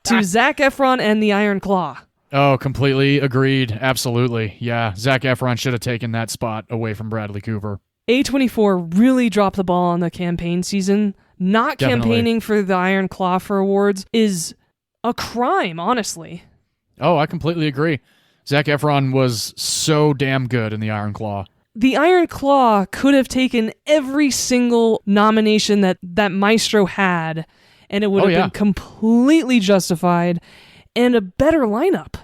to Zac Efron and the Iron Claw. Oh, completely agreed. Absolutely. Yeah, Zac Efron should have taken that spot away from Bradley Cooper. A24 really dropped the ball on the campaign season. Not Definitely. campaigning for the Iron Claw for awards is a crime, honestly. Oh, I completely agree. Zac Efron was so damn good in The Iron Claw. The Iron Claw could have taken every single nomination that Maestro had, and it would have been completely justified and a better lineup.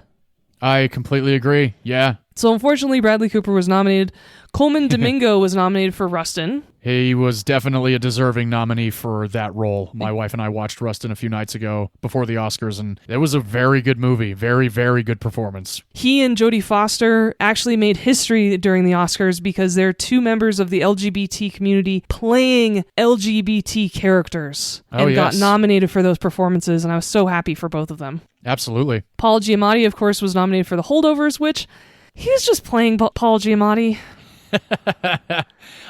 I completely agree. Yeah. So unfortunately, Bradley Cooper was nominated. Coleman Domingo was nominated for Rustin. He was definitely a deserving nominee for that role. My wife and I watched Rustin a few nights ago before the Oscars, and it was a very good movie. Very, very good performance. He and Jodie Foster actually made history during the Oscars because they're 2 members of the LGBT community playing LGBT characters and got nominated for those performances, and I was so happy for both of them. Absolutely. Paul Giamatti, of course, was nominated for The Holdovers, which he was just playing Paul Giamatti.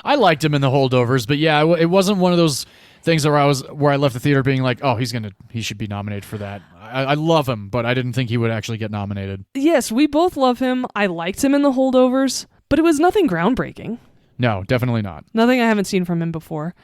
I liked him in The Holdovers, but yeah, it wasn't one of those things where I left the theater being like, oh, he should be nominated for that. I love him, but I didn't think he would actually get nominated. Yes, we both love him. I liked him in The Holdovers, but it was nothing groundbreaking. No, definitely not. Nothing I haven't seen from him before.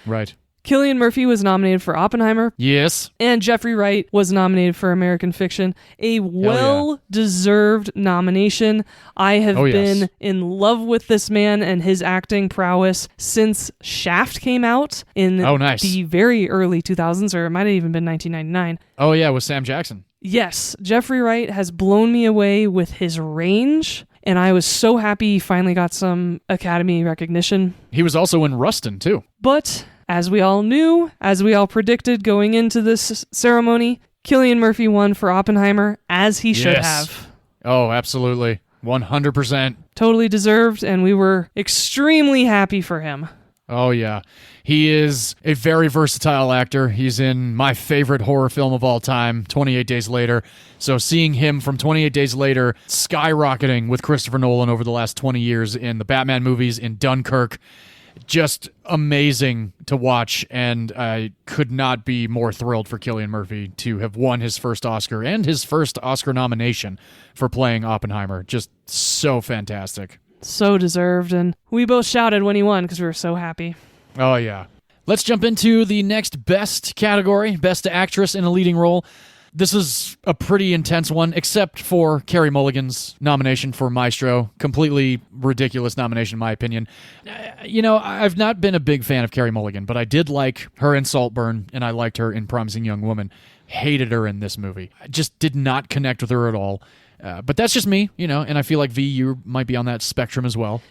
Right. Cillian Murphy was nominated for Oppenheimer. Yes. And Jeffrey Wright was nominated for American Fiction. A well-deserved nomination. I have been in love with this man and his acting prowess since Shaft came out in the very early 2000s, or it might have even been 1999. Oh, yeah, with Sam Jackson. Yes, Jeffrey Wright has blown me away with his range, and I was so happy he finally got some Academy recognition. He was also in Rustin, too. But as we all knew, as we all predicted going into this ceremony, Cillian Murphy won for Oppenheimer, as he should have. Oh, absolutely. 100%. Totally deserved, and we were extremely happy for him. Oh, yeah. He is a very versatile actor. He's in my favorite horror film of all time, 28 Days Later. So seeing him from 28 Days Later skyrocketing with Christopher Nolan over the last 20 years in the Batman movies, in Dunkirk, just amazing to watch, and I could not be more thrilled for Cillian Murphy to have won his first Oscar and his first Oscar nomination for playing Oppenheimer. Just so fantastic. So deserved, and we both shouted when he won because we were so happy. Oh, yeah. Let's jump into the next best category, Best Actress in a Leading Role. This is a pretty intense one, except for Carey Mulligan's nomination for Maestro. Completely ridiculous nomination, in my opinion. I've not been a big fan of Carey Mulligan, but I did like her in Saltburn, and I liked her in Promising Young Woman. Hated her in this movie. I just did not connect with her at all. But that's just me, and I feel like, V, you might be on that spectrum as well.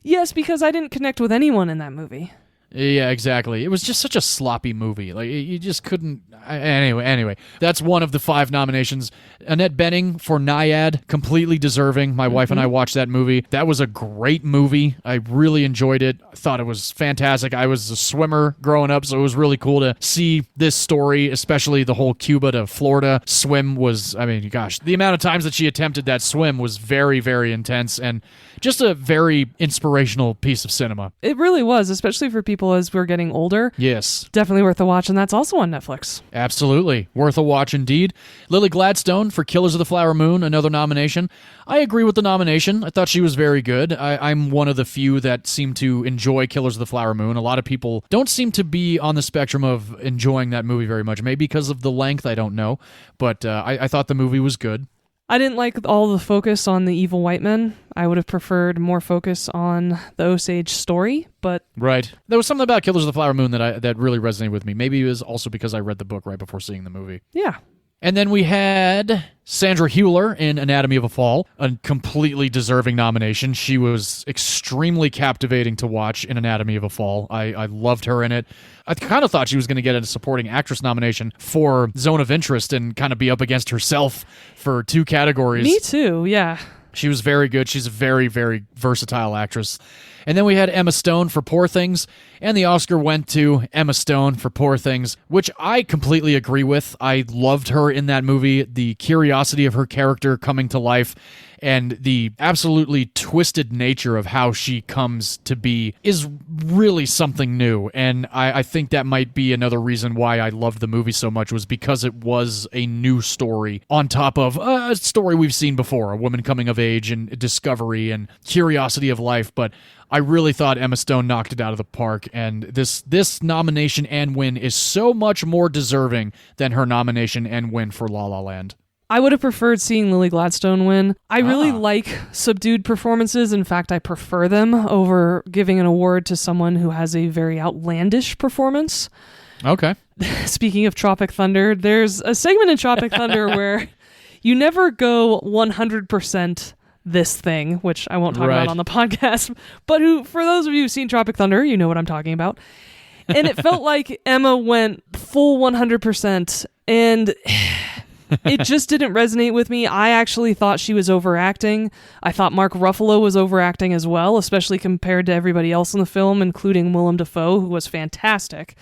Yes, because I didn't connect with anyone in that movie. Yeah, exactly. It was just such a sloppy movie. Like, you just couldn't... Anyway, that's one of the 5 nominations. Annette Bening for Naiad, completely deserving. My wife and I watched that movie. That was a great movie. I really enjoyed it. I thought it was fantastic. I was a swimmer growing up, so it was really cool to see this story, especially the whole Cuba to Florida swim was... gosh, the amount of times that she attempted that swim was very, very intense, and just a very inspirational piece of cinema. It really was, especially for people as we're getting older. Yes. Definitely worth a watch, and that's also on Netflix. Absolutely. Worth a watch indeed. Lily Gladstone for Killers of the Flower Moon, another nomination. I agree with the nomination. I thought she was very good. I'm one of the few that seem to enjoy Killers of the Flower Moon. A lot of people don't seem to be on the spectrum of enjoying that movie very much. Maybe because of the length, I don't know. But I thought the movie was good. I didn't like all the focus on the evil white men. I would have preferred more focus on the Osage story, but... Right. There was something about Killers of the Flower Moon that really resonated with me. Maybe it was also because I read the book right before seeing the movie. Yeah. And then we had Sandra Hüller in Anatomy of a Fall, a completely deserving nomination. She was extremely captivating to watch in Anatomy of a Fall. I loved her in it. I kind of thought she was going to get a supporting actress nomination for Zone of Interest and kind of be up against herself for 2 categories. Me too, yeah. She was very good. She's a very, very versatile actress. And then we had Emma Stone for Poor Things, and the Oscar went to Emma Stone for Poor Things, which I completely agree with. I loved her in that movie, the curiosity of her character coming to life, and the absolutely twisted nature of how she comes to be is really something new. And I think that might be another reason why I loved the movie so much, was because it was a new story on top of a story we've seen before, a woman coming of age and discovery and curiosity of life. But I really thought Emma Stone knocked it out of the park, and this nomination and win is so much more deserving than her nomination and win for La La Land. I would have preferred seeing Lily Gladstone win. I really like subdued performances. In fact, I prefer them over giving an award to someone who has a very outlandish performance. Okay. Speaking of Tropic Thunder, there's a segment in Tropic Thunder where you never go 100% this thing, which I won't talk about on the podcast, but for those of you who've seen Tropic Thunder, you know what I'm talking about. And it felt like Emma went full 100%, and it just didn't resonate with me. I actually thought she was overacting. I thought Mark Ruffalo was overacting as well, especially compared to everybody else in the film, including Willem Dafoe, who was fantastic.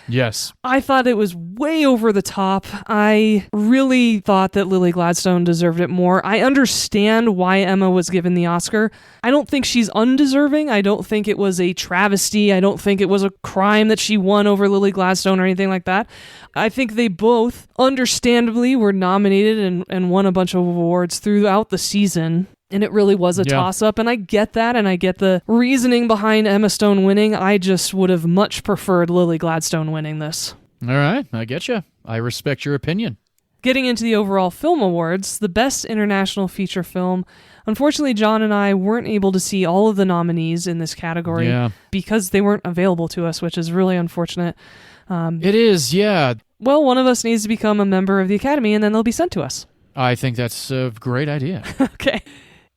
Yes. I thought it was way over the top. I really thought that Lily Gladstone deserved it more. I understand why Emma was given the Oscar. I don't think she's undeserving. I don't think it was a travesty. I don't think it was a crime that she won over Lily Gladstone or anything like that. I think they both, understandably, were nominated and won a bunch of awards throughout the season And it really was a toss-up, and I get that, and I get the reasoning behind Emma Stone winning. I just would have much preferred Lily Gladstone winning this. All right, I get you. I respect your opinion. Getting into the overall film awards, the Best International Feature Film. Unfortunately, John and I weren't able to see all of the nominees in this category because they weren't available to us, which is really unfortunate. It is, yeah. Well, one of us needs to become a member of the Academy, and then they'll be sent to us. I think that's a great idea. Okay.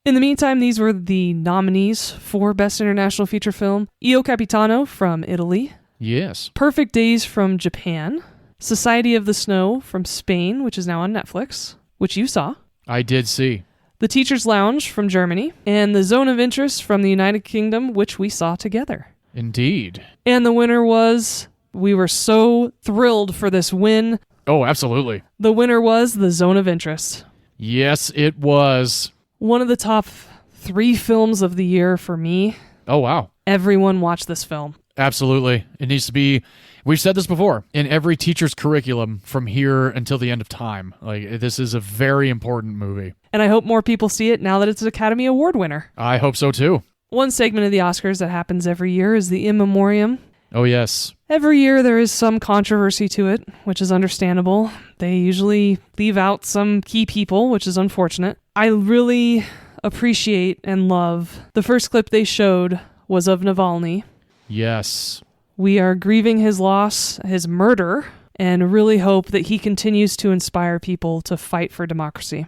In the meantime, these were the nominees for Best International Feature Film. Io Capitano from Italy. Yes. Perfect Days from Japan. Society of the Snow from Spain, which is now on Netflix, which you saw. I did see. The Teacher's Lounge from Germany. And The Zone of Interest from the United Kingdom, which we saw together. Indeed. And the winner was... We were so thrilled for this win. Oh, absolutely. The winner was The Zone of Interest. Yes, it was. One of the top 3 films of the year for me. Oh, wow. Everyone watch this film. Absolutely. It needs to be, we've said this before, in every teacher's curriculum from here until the end of time. Like, this is a very important movie. And I hope more people see it now that it's an Academy Award winner. I hope so, too. One segment of the Oscars that happens every year is the In Memoriam. Oh, yes. Every year there is some controversy to it, which is understandable. They usually leave out some key people, which is unfortunate. I really appreciate and love the first clip they showed was of Navalny. Yes. We are grieving his loss, his murder, and really hope that he continues to inspire people to fight for democracy.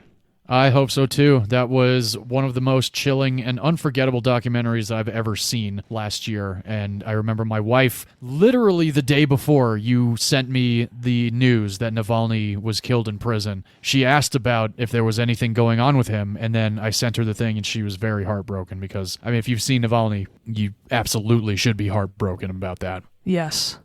I hope so too. That was one of the most chilling and unforgettable documentaries I've ever seen last year. And I remember my wife, literally the day before you sent me the news that Navalny was killed in prison, she asked about if there was anything going on with him. And then I sent her the thing and she was very heartbroken because, I mean, if you've seen Navalny, you absolutely should be heartbroken about that. Yes.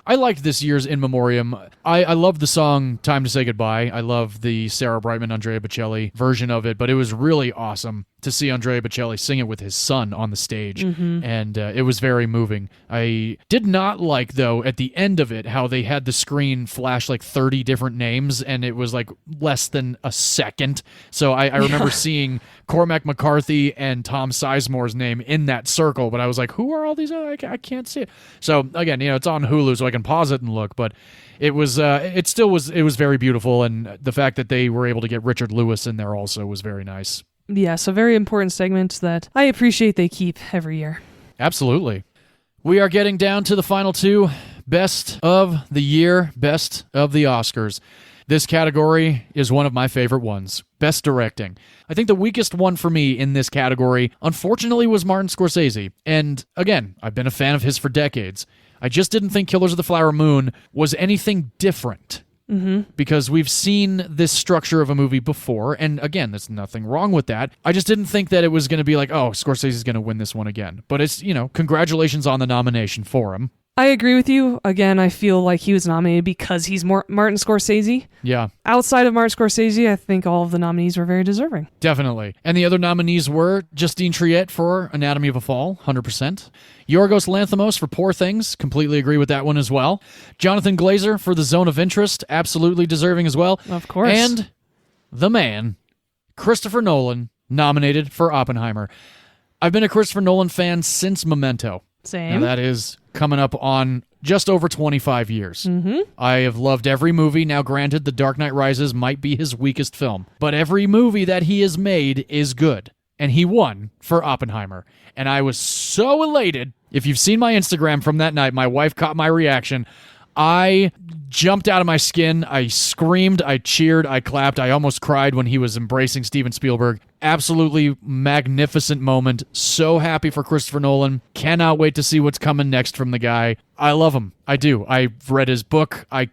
I liked this year's In Memoriam. I love the song Time to Say Goodbye. I love the Sarah Brightman, Andrea Bocelli version of it, but it was really awesome to see Andrea Bocelli sing it with his son on the stage, and it was very moving. I did not like, though, at the end of it, how they had the screen flash like 30 different names, and it was like less than a second. So I remember seeing Cormac McCarthy and Tom Sizemore's name in that circle, but I was like, who are all these other? I can't see it. So again, it's on Hulu, so I can pause it and look, but it was it was very beautiful, and the fact that they were able to get Richard Lewis in there also was very nice. Yes, a very important segment that I appreciate they keep every year. Absolutely. We are getting down to the final 2. Best of the year, best of the Oscars. This category is one of my favorite ones. Best directing. I think the weakest one for me in this category, unfortunately, was Martin Scorsese. And again, I've been a fan of his for decades. I just didn't think Killers of the Flower Moon was anything different. Because we've seen this structure of a movie before, and again, there's nothing wrong with that. I just didn't think that it was going to be like, oh, Scorsese's going to win this one again. But it's, congratulations on the nomination for him. I agree with you. Again, I feel like he was nominated because he's Martin Scorsese. Yeah. Outside of Martin Scorsese, I think all of the nominees were very deserving. Definitely. And the other nominees were Justine Triet for Anatomy of a Fall, 100%. Yorgos Lanthimos for Poor Things, completely agree with that one as well. Jonathan Glazer for The Zone of Interest, absolutely deserving as well. Of course. And the man, Christopher Nolan, nominated for Oppenheimer. I've been a Christopher Nolan fan since Memento. Same. Now that is coming up on just over 25 years. I have loved every movie. Now, granted, The Dark Knight Rises might be his weakest film, but every movie that he has made is good. And he won for Oppenheimer. And I was so elated. If you've seen my Instagram from that night, my wife caught my reaction. I jumped out of my skin. I screamed, I cheered, I clapped. I almost cried when he was embracing Steven Spielberg. Absolutely magnificent moment. So happy for Christopher Nolan. Cannot wait to see what's coming next from the guy. I love him. I do. I've read his book. I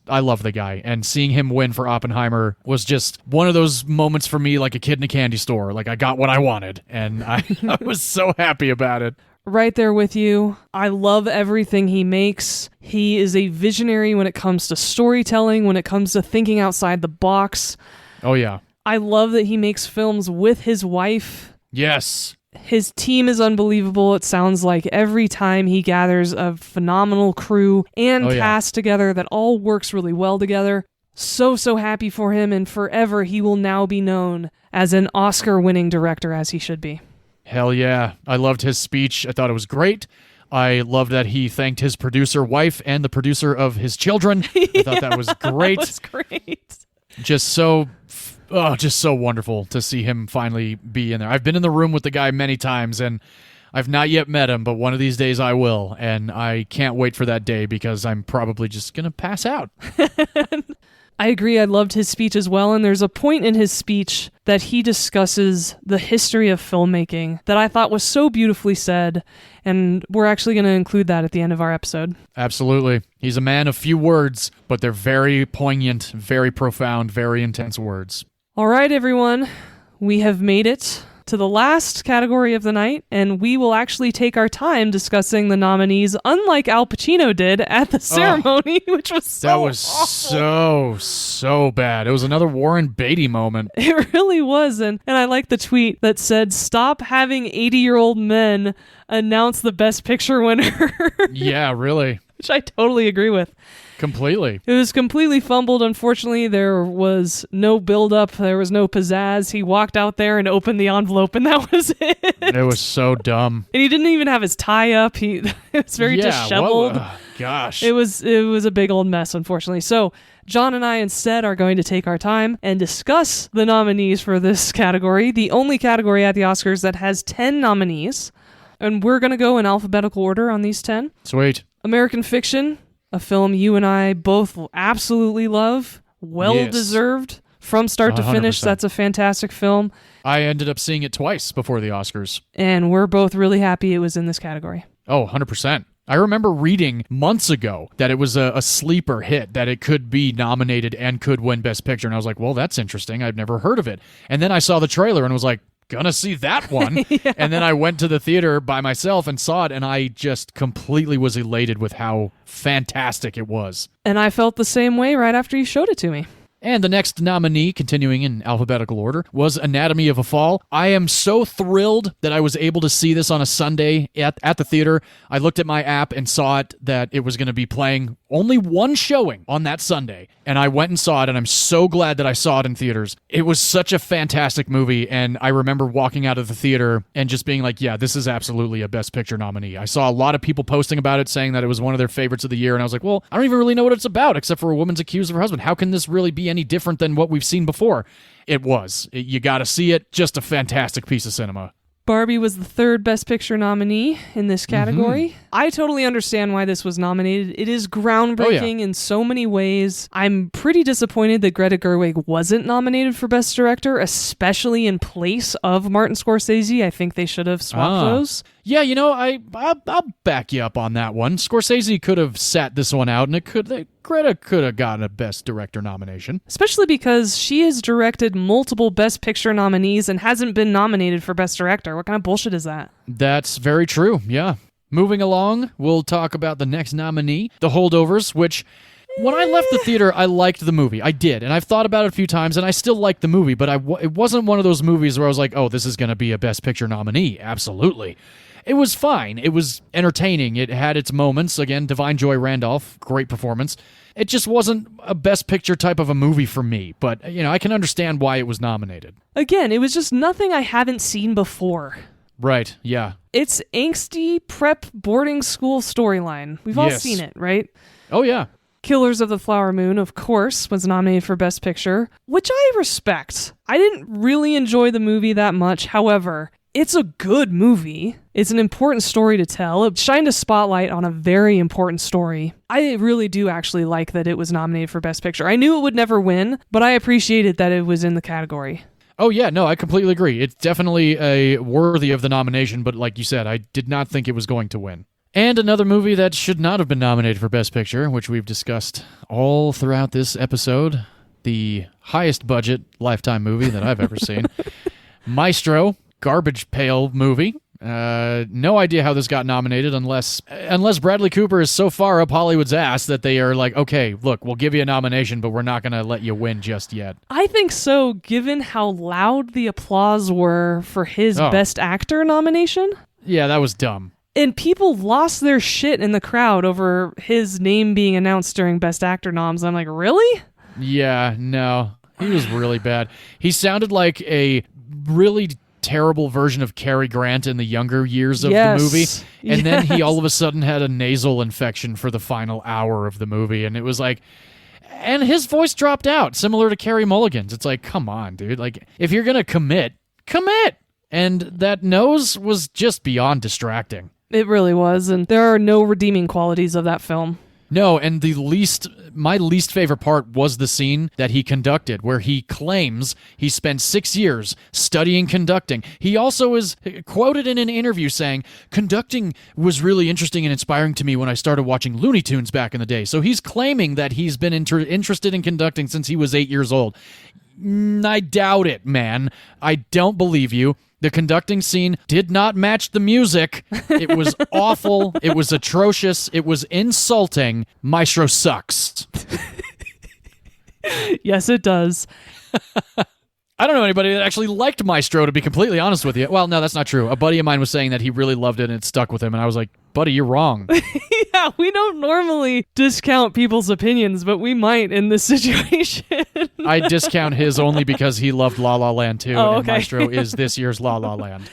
love the guy. And seeing him win for Oppenheimer was just one of those moments for me, like a kid in a candy store. Like I got what I wanted. And I was so happy about it. Right there with you. I love everything he makes. He is a visionary when it comes to storytelling, when it comes to thinking outside the box. Oh, yeah. I love that he makes films with his wife. Yes. His team is unbelievable. It sounds like every time he gathers a phenomenal crew and cast together that all works really well together. So happy for him, and forever he will now be known as an Oscar-winning director, as he should be. Hell yeah. I loved his speech. I thought it was great. I loved that he thanked his producer wife and the producer of his children. I thought that was great. That was great. Just so wonderful to see him finally be in there. I've been in the room with the guy many times, and I've not yet met him, but one of these days I will, and I can't wait for that day because I'm probably just going to pass out. I agree. I loved his speech as well, and there's a point in his speech that he discusses the history of filmmaking that I thought was so beautifully said, and we're actually going to include that at the end of our episode. Absolutely. He's a man of few words, but they're very poignant, very profound, very intense words. All right, everyone. We have made it to the last category of the night, and we will actually take our time discussing the nominees, unlike Al Pacino did at the ceremony, which was so bad. It was another Warren Beatty moment. It really was, and I like the tweet that said, "Stop having 80-year-old men announce the Best Picture winner." Yeah, really. Which I totally agree with. Completely. It was completely fumbled. Unfortunately, there was no build-up. There was no pizzazz. He walked out there and opened the envelope, and that was it. It was so dumb. And he didn't even have his tie up. It was very disheveled. Gosh. It was a big old mess, unfortunately. So John and I instead are going to take our time and discuss the nominees for this category, the only category at the Oscars that has 10 nominees. And we're going to go in alphabetical order on these 10. Sweet. American Fiction, a film you and I both absolutely love. Well-deserved from start to finish. 100%. That's a fantastic film. I ended up seeing it twice before the Oscars. And we're both really happy it was in this category. Oh, 100%. I remember reading months ago that it was a sleeper hit, that it could be nominated and could win Best Picture. And I was like, well, that's interesting. I've never heard of it. And then I saw the trailer and was like, gonna see that one. Yeah. And then I went to the theater by myself and saw it, and I just completely was elated with how fantastic it was. And I felt the same way right after you showed it to me. And the next nominee, continuing in alphabetical order, was Anatomy of a Fall. I am so thrilled that I was able to see this on a Sunday at the theater. I looked at my app and saw it that it was going to be playing only one showing on that Sunday. And I went and saw it, and I'm so glad that I saw it in theaters. It was such a fantastic movie, and I remember walking out of the theater and just being like, yeah, this is absolutely a Best Picture nominee. I saw a lot of people posting about it, saying that it was one of their favorites of the year, and I was like, well, I don't even really know what it's about, except for a woman's accused of her husband. How can this really be any different than what we've seen before? It was. You got to see it. Just a fantastic piece of cinema. Barbie was the third Best Picture nominee in this category. Mm-hmm. I totally understand why this was nominated. It is groundbreaking in so many ways. I'm pretty disappointed that Greta Gerwig wasn't nominated for Best Director, especially in place of Martin Scorsese. I think they should have swapped those. Yeah, you know, I'll back you up on that one. Scorsese could have sat this one out, and Greta could have gotten a Best Director nomination. Especially because she has directed multiple Best Picture nominees and hasn't been nominated for Best Director. What kind of bullshit is that? That's very true, yeah. Moving along, we'll talk about the next nominee, The Holdovers, which... When I left the theater, I liked the movie. I did, and I've thought about it a few times, and I still liked the movie, but it wasn't one of those movies where I was like, oh, this is going to be a Best Picture nominee. Absolutely. It was fine. It was entertaining. It had its moments. Again, Divine Joy Randolph, great performance. It just wasn't a Best Picture type of a movie for me, but, you know, I can understand why it was nominated. Again, it was just nothing I haven't seen before. Right, yeah. It's angsty prep boarding school storyline. We've all seen it, right? Oh, yeah. Killers of the Flower Moon, of course, was nominated for Best Picture, which I respect. I didn't really enjoy the movie that much. However, it's a good movie. It's an important story to tell. It shined a spotlight on a very important story. I really do actually like that it was nominated for Best Picture. I knew it would never win, but I appreciated that it was in the category. Oh, yeah, no, I completely agree. It's definitely worthy of the nomination, but like you said, I did not think it was going to win. And another movie that should not have been nominated for Best Picture, which we've discussed all throughout this episode, the highest budget Lifetime movie that I've ever seen. Maestro, garbage pail movie. No idea how this got nominated unless Bradley Cooper is so far up Hollywood's ass that they are like, okay, look, we'll give you a nomination, but we're not going to let you win just yet. I think so, given how loud the applause were for his Best Actor nomination. Yeah, that was dumb. And people lost their shit in the crowd over his name being announced during Best Actor noms. I'm like, really? Yeah, no. He was really bad. He sounded like a really terrible version of Cary Grant in the younger years of the movie. And then he all of a sudden had a nasal infection for the final hour of the movie. And it was like... And his voice dropped out, similar to Carey Mulligan's. It's like, come on, dude. Like, if you're going to commit. And that nose was just beyond distracting. It really was, and there are no redeeming qualities of that film. No, and my least favorite part was the scene that he conducted, where he claims he spent 6 years studying conducting. He also is quoted in an interview saying, "Conducting was really interesting and inspiring to me when I started watching Looney Tunes back in the day." So he's claiming that he's been interested in conducting since he was 8 years old. I doubt it, man. I don't believe you. The conducting scene did not match the music. It was awful. It was atrocious. It was insulting. Maestro sucks. Yes, it does. I don't know anybody that actually liked Maestro, to be completely honest with you. Well, no, that's not true. A buddy of mine was saying that he really loved it and it stuck with him, and I was like, buddy, you're wrong. Yeah, we don't normally discount people's opinions, but we might in this situation. I discount his only because he loved La La Land too, Oh, and okay. Maestro is this year's La La Land.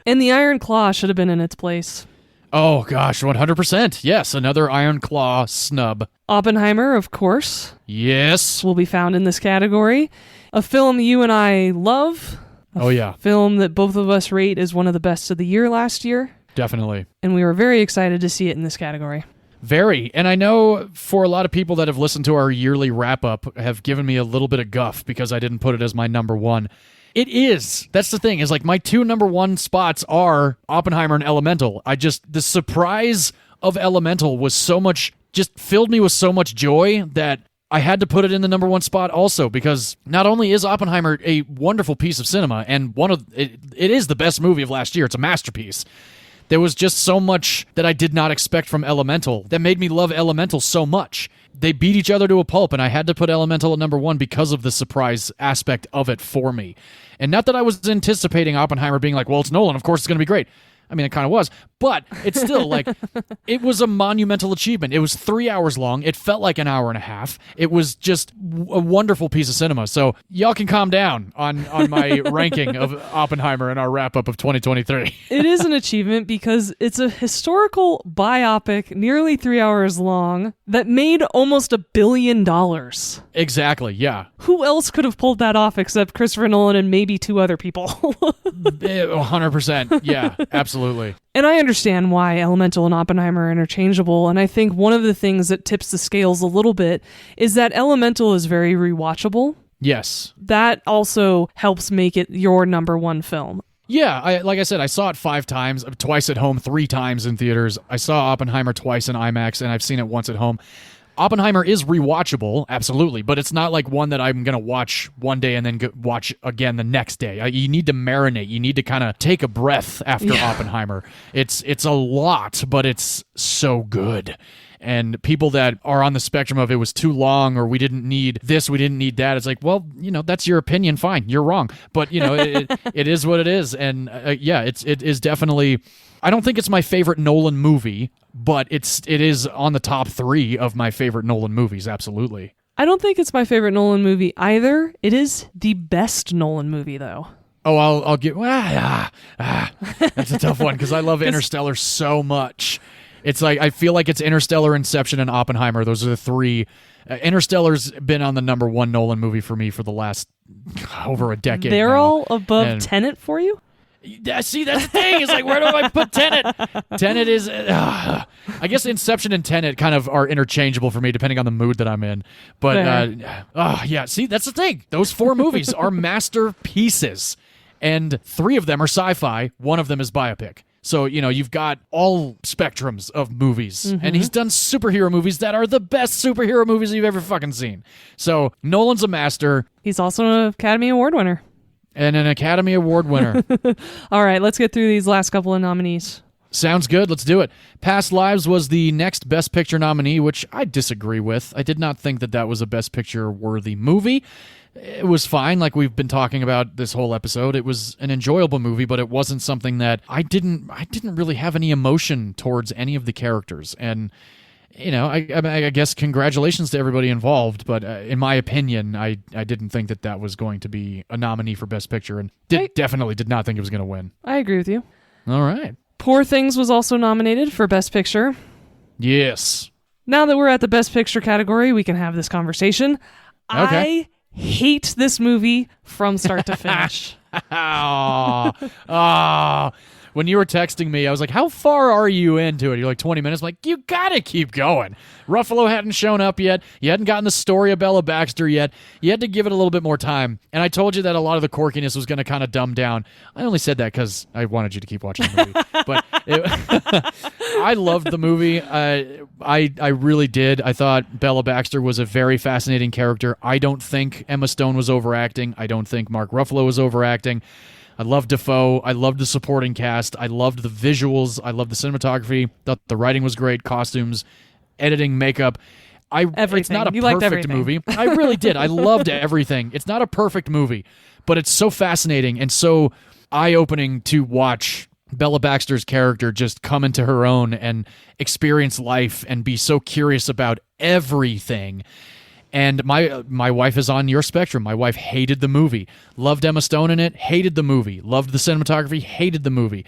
And the Iron Claw should have been in its place. Oh, gosh, 100%. Yes, another Iron Claw snub. Oppenheimer, of course, Yes. will be found in this category. A film you and I love. Oh, yeah, Film that both of us rate as one of the best of the year last year. definitely. And we were very excited to see it in this category. Very. And I know for a lot of people that have listened to our yearly wrap-up have given me a little bit of guff because I didn't put it as my number one. It is. That's the thing, is like my two number one spots are Oppenheimer and Elemental. The surprise of Elemental was so much, just filled me with so much joy that I had to put it in the number one spot also, because not only is Oppenheimer a wonderful piece of cinema, and it is the best movie of last year, it's a masterpiece. There was just so much that I did not expect from Elemental that made me love Elemental so much. They beat each other to a pulp, and I had to put Elemental at number one because of the surprise aspect of it for me. And not that I was anticipating Oppenheimer being like, well, it's Nolan, of course it's going to be great. I mean, it kind of was, but it's still like, it was a monumental achievement. It was 3 hours long. It felt like an hour and a half. It was just a wonderful piece of cinema. So y'all can calm down on my ranking of Oppenheimer in our wrap-up of 2023. It is an achievement because it's a historical biopic, nearly 3 hours long, that made almost $1 billion. Exactly, yeah. Who else could have pulled that off except Christopher Nolan and maybe two other people? 100%, yeah, absolutely. And I understand why Elemental and Oppenheimer are interchangeable, and I think one of the things that tips the scales a little bit is that Elemental is very rewatchable. Yes. That also helps make it your number one film. Yeah, like I said, I saw it 5 times, twice at home, 3 times in theaters. I saw Oppenheimer twice in IMAX, and I've seen it once at home. Oppenheimer is rewatchable, absolutely, but it's not like one that I'm going to watch one day and then watch again the next day. You need to marinate. You need to kind of take a breath after Oppenheimer. It's a lot, but it's so good. And people that are on the spectrum of it was too long, or we didn't need this, we didn't need that, it's like, well, that's your opinion, fine, you're wrong. But, it is what it is. And it is definitely... I don't think it's my favorite Nolan movie, but it is on the top 3 of my favorite Nolan movies, absolutely. I don't think it's my favorite Nolan movie either. It is the best Nolan movie, though. Oh, I'll get... that's a tough one, because I love Interstellar so much. It's like, I feel like it's Interstellar, Inception, and Oppenheimer. Those are the 3. Interstellar's been on the number 1 Nolan movie for me for the last over a decade They're now. all above Tenet for you? Yeah, see, that's the thing. It's like, where do I put Tenet? Tenet is... I guess Inception and Tenet kind of are interchangeable for me, depending on the mood that I'm in. But, see, that's the thing. Those 4 movies are masterpieces. And 3 of them are sci-fi. 1 of them is biopic. So, you've got all spectrums of movies. Mm-hmm. And he's done superhero movies that are the best superhero movies you've ever fucking seen. So, Nolan's a master. He's also an Academy Award winner. And an Academy Award winner. All right, let's get through these last couple of nominees. Sounds good. Let's do it. Past Lives was the next Best Picture nominee, which I disagree with. I did not think that was a Best Picture-worthy movie. It was fine, like we've been talking about this whole episode. It was an enjoyable movie, but it wasn't something that I didn't really have any emotion towards any of the characters. And I guess congratulations to everybody involved, but in my opinion, I didn't think that was going to be a nominee for Best Picture, and definitely did not think it was going to win. I agree with you. All right. Poor Things was also nominated for Best Picture. Yes. Now that we're at the Best Picture category, we can have this conversation. Okay. I hate this movie from start to finish. When you were texting me, I was like, how far are you into it? You're like 20 minutes. I'm like, you gotta keep going. Ruffalo hadn't shown up yet. You hadn't gotten the story of Bella Baxter yet. You had to give it a little bit more time. And I told you that a lot of the quirkiness was going to kind of dumb down. I only said that because I wanted you to keep watching the movie. But I loved the movie. I really did. I thought Bella Baxter was a very fascinating character. I don't think Emma Stone was overacting. I don't think Mark Ruffalo was overacting. I loved Defoe. I loved the supporting cast. I loved the visuals. I loved the cinematography. Thought the writing was great. Costumes, editing, makeup. Everything. It's not a You liked perfect everything. movie. I really did. I loved everything. It's not a perfect movie, but it's so fascinating and so eye-opening to watch Bella Baxter's character just come into her own and experience life and be so curious about everything. And my wife is on your spectrum. My wife hated the movie. Loved Emma Stone in it. Hated the movie. Loved the cinematography. Hated the movie.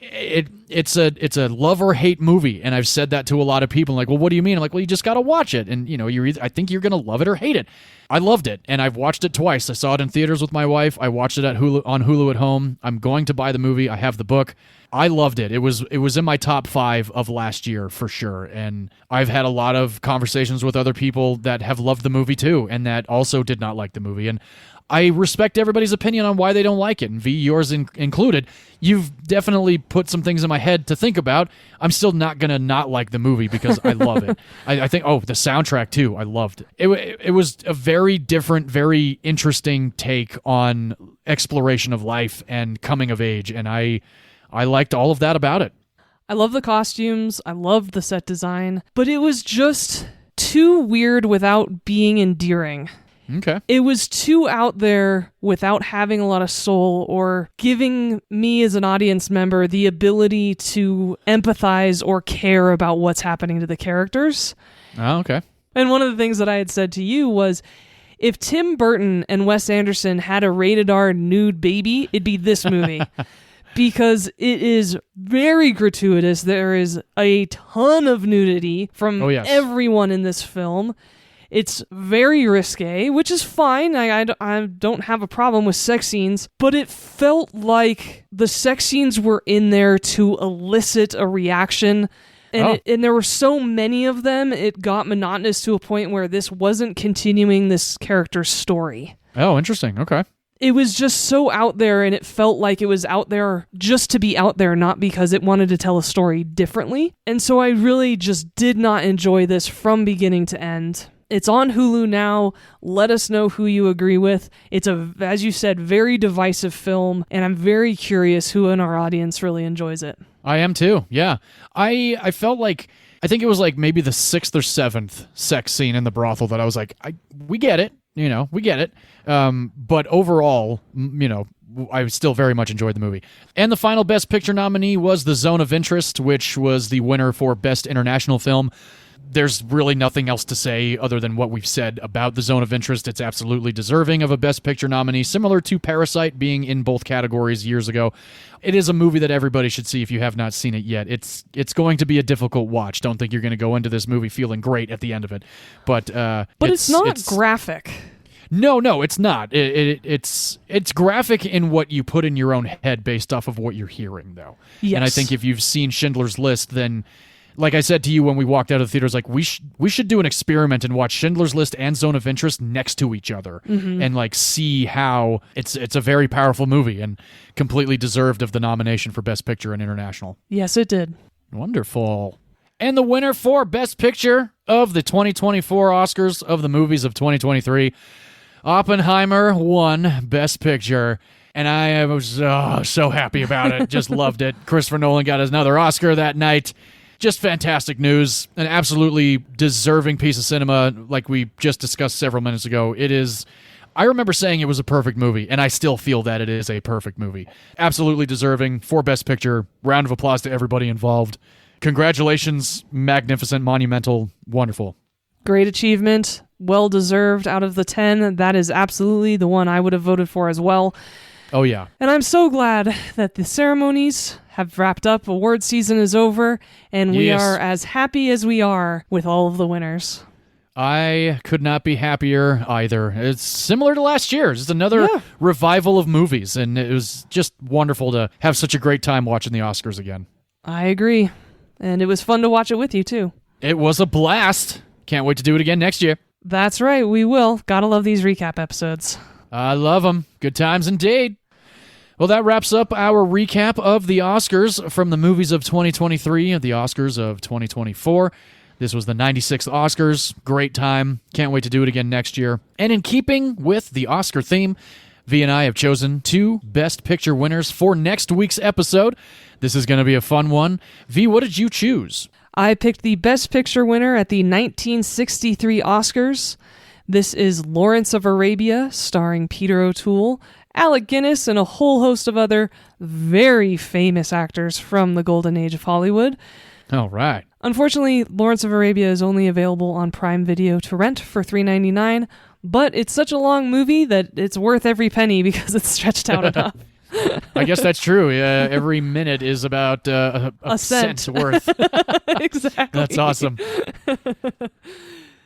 It's a love or hate movie, and I've said that to a lot of people. Like, well, what do you mean? I'm like, well, you just got to watch it, and I think you're gonna love it or hate it. I loved it, and I've watched it twice. I saw it in theaters with my wife. I watched it on Hulu at home. I'm going to buy the movie. I have the book. I loved it. It was in my top 5 of last year for sure, and I've had a lot of conversations with other people that have loved the movie too, and that also did not like the movie. And I respect everybody's opinion on why they don't like it, and V, yours included. You've definitely put some things in my head to think about. I'm still not going to not like the movie because I love it. I think, the soundtrack too, I loved it. It was a very different, very interesting take on exploration of life and coming of age, and I liked all of that about it. I love the costumes. I loved the set design, but it was just too weird without being endearing. Okay. It was too out there without having a lot of soul or giving me as an audience member the ability to empathize or care about what's happening to the characters. Oh, okay. And one of the things that I had said to you was, if Tim Burton and Wes Anderson had a rated R nude baby, it'd be this movie. Because it is very gratuitous. There is a ton of nudity from everyone in this film. It's very risque, which is fine. I don't have a problem with sex scenes, but it felt like the sex scenes were in there to elicit a reaction. And there were so many of them, it got monotonous to a point where this wasn't continuing this character's story. Oh, interesting. Okay. It was just so out there, and it felt like it was out there just to be out there, not because it wanted to tell a story differently. And so I really just did not enjoy this from beginning to end. It's on Hulu now. Let us know who you agree with. It's as you said, very divisive film, and I'm very curious who in our audience really enjoys it. I am too, yeah. I felt like, I think it was like maybe the 6th or 7th sex scene in the brothel that I was like, we get it. We get it. But overall, I still very much enjoyed the movie. And the final Best Picture nominee was The Zone of Interest, which was the winner for Best International Film. There's really nothing else to say other than what we've said about The Zone of Interest. It's absolutely deserving of a Best Picture nominee, similar to Parasite being in both categories years ago. It is a movie that everybody should see if you have not seen it yet. It's going to be a difficult watch. Don't think you're going to go into this movie feeling great at the end of it. But it's not graphic. No, it's not. It's graphic in what you put in your own head based off of what you're hearing, though. Yes. And I think if you've seen Schindler's List, then, like I said to you when we walked out of the theaters, like we should do an experiment and watch Schindler's List and Zone of Interest next to each other, and like see how it's a very powerful movie and completely deserved of the nomination for Best Picture and International. Yes, it did. Wonderful. And the winner for Best Picture of the 2024 Oscars of the movies of 2023, Oppenheimer won Best Picture. And I was so happy about it. Just loved it. Christopher Nolan got another Oscar that night. Just fantastic news. An absolutely deserving piece of cinema, like we just discussed several minutes ago. It is. I remember saying it was a perfect movie, and I still feel that it is a perfect movie. Absolutely deserving for Best Picture. Round of applause to everybody involved. Congratulations, magnificent, monumental, wonderful. Great achievement. Well deserved out of the 10. That is absolutely the one I would have voted for as well. Oh, yeah. And I'm so glad that the ceremonies have wrapped up, award season is over, and we Yes. are as happy as we are with all of the winners. I could not be happier either. It's similar to last year. It's another revival of movies, and it was just wonderful to have such a great time watching the Oscars again. I agree. And it was fun to watch it with you, too. It was a blast. Can't wait to do it again next year. That's right, we will. Gotta love these recap episodes. I love them. Good times indeed. Well, that wraps up our recap of the Oscars from the movies of 2023 and the Oscars of 2024. This was the 96th Oscars. Great time. Can't wait to do it again next year. And in keeping with the Oscar theme, V and I have chosen 2 Best Picture winners for next week's episode. This is going to be a fun one. V, what did you choose? I picked the Best Picture winner at the 1963 Oscars. This is Lawrence of Arabia, starring Peter O'Toole, Alec Guinness, and a whole host of other very famous actors from the golden age of Hollywood. All right. Unfortunately, Lawrence of Arabia is only available on Prime Video to rent for $3.99, but it's such a long movie that it's worth every penny because it's stretched out enough. I guess that's true. Every minute is about a cent worth. Exactly. That's awesome.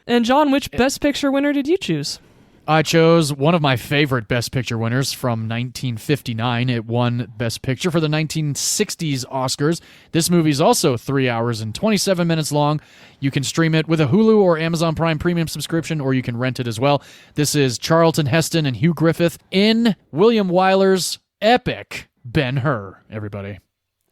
And John, which Best Picture winner did you choose? I chose one of my favorite Best Picture winners from 1959. It won Best Picture for the 1960s Oscars. This movie is also 3 hours and 27 minutes long. You can stream it with a Hulu or Amazon Prime Premium subscription, or you can rent it as well. This is Charlton Heston and Hugh Griffith in William Wyler's epic Ben-Hur, everybody.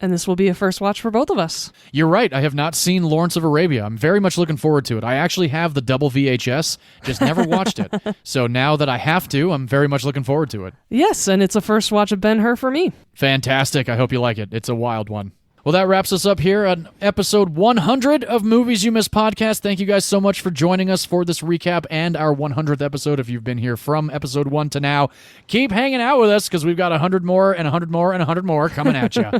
And this will be a first watch for both of us. You're right. I have not seen Lawrence of Arabia. I'm very much looking forward to it. I actually have the double VHS, just never watched it. So now that I have to, I'm very much looking forward to it. Yes, and it's a first watch of Ben-Hur for me. Fantastic. I hope you like it. It's a wild one. Well, that wraps us up here on episode 100 of Movies You Missed podcast. Thank you guys so much for joining us for this recap and our 100th episode. If you've been here from episode 1 to now, keep hanging out with us because we've got 100 more and 100 more and 100 more coming at you.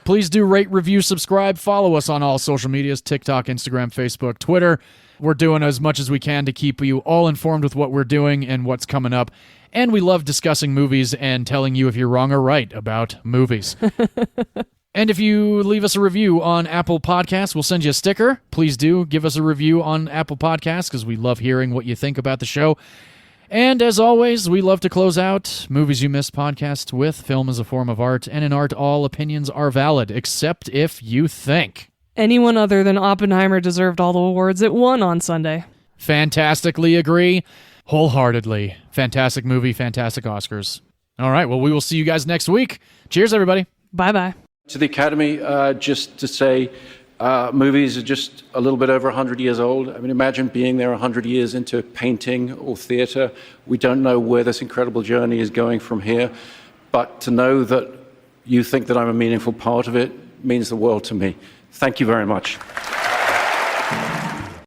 Please do rate, review, subscribe, follow us on all social medias, TikTok, Instagram, Facebook, Twitter. We're doing as much as we can to keep you all informed with what we're doing and what's coming up. And we love discussing movies and telling you if you're wrong or right about movies. And if you leave us a review on Apple Podcasts, we'll send you a sticker. Please do give us a review on Apple Podcasts because we love hearing what you think about the show. And as always, we love to close out Movies You Missed podcast with film is a form of art, and in art, all opinions are valid, except if you think anyone other than Oppenheimer deserved all the awards it won on Sunday. Fantastically agree. Wholeheartedly. Fantastic movie, fantastic Oscars. All right, well, we will see you guys next week. Cheers, everybody. Bye-bye. To the Academy, just to say, movies are just a little bit over 100 years old. I mean, imagine being there 100 years into painting or theater. We don't know where this incredible journey is going from here, but to know that you think that I'm a meaningful part of it means the world to me. Thank you very much.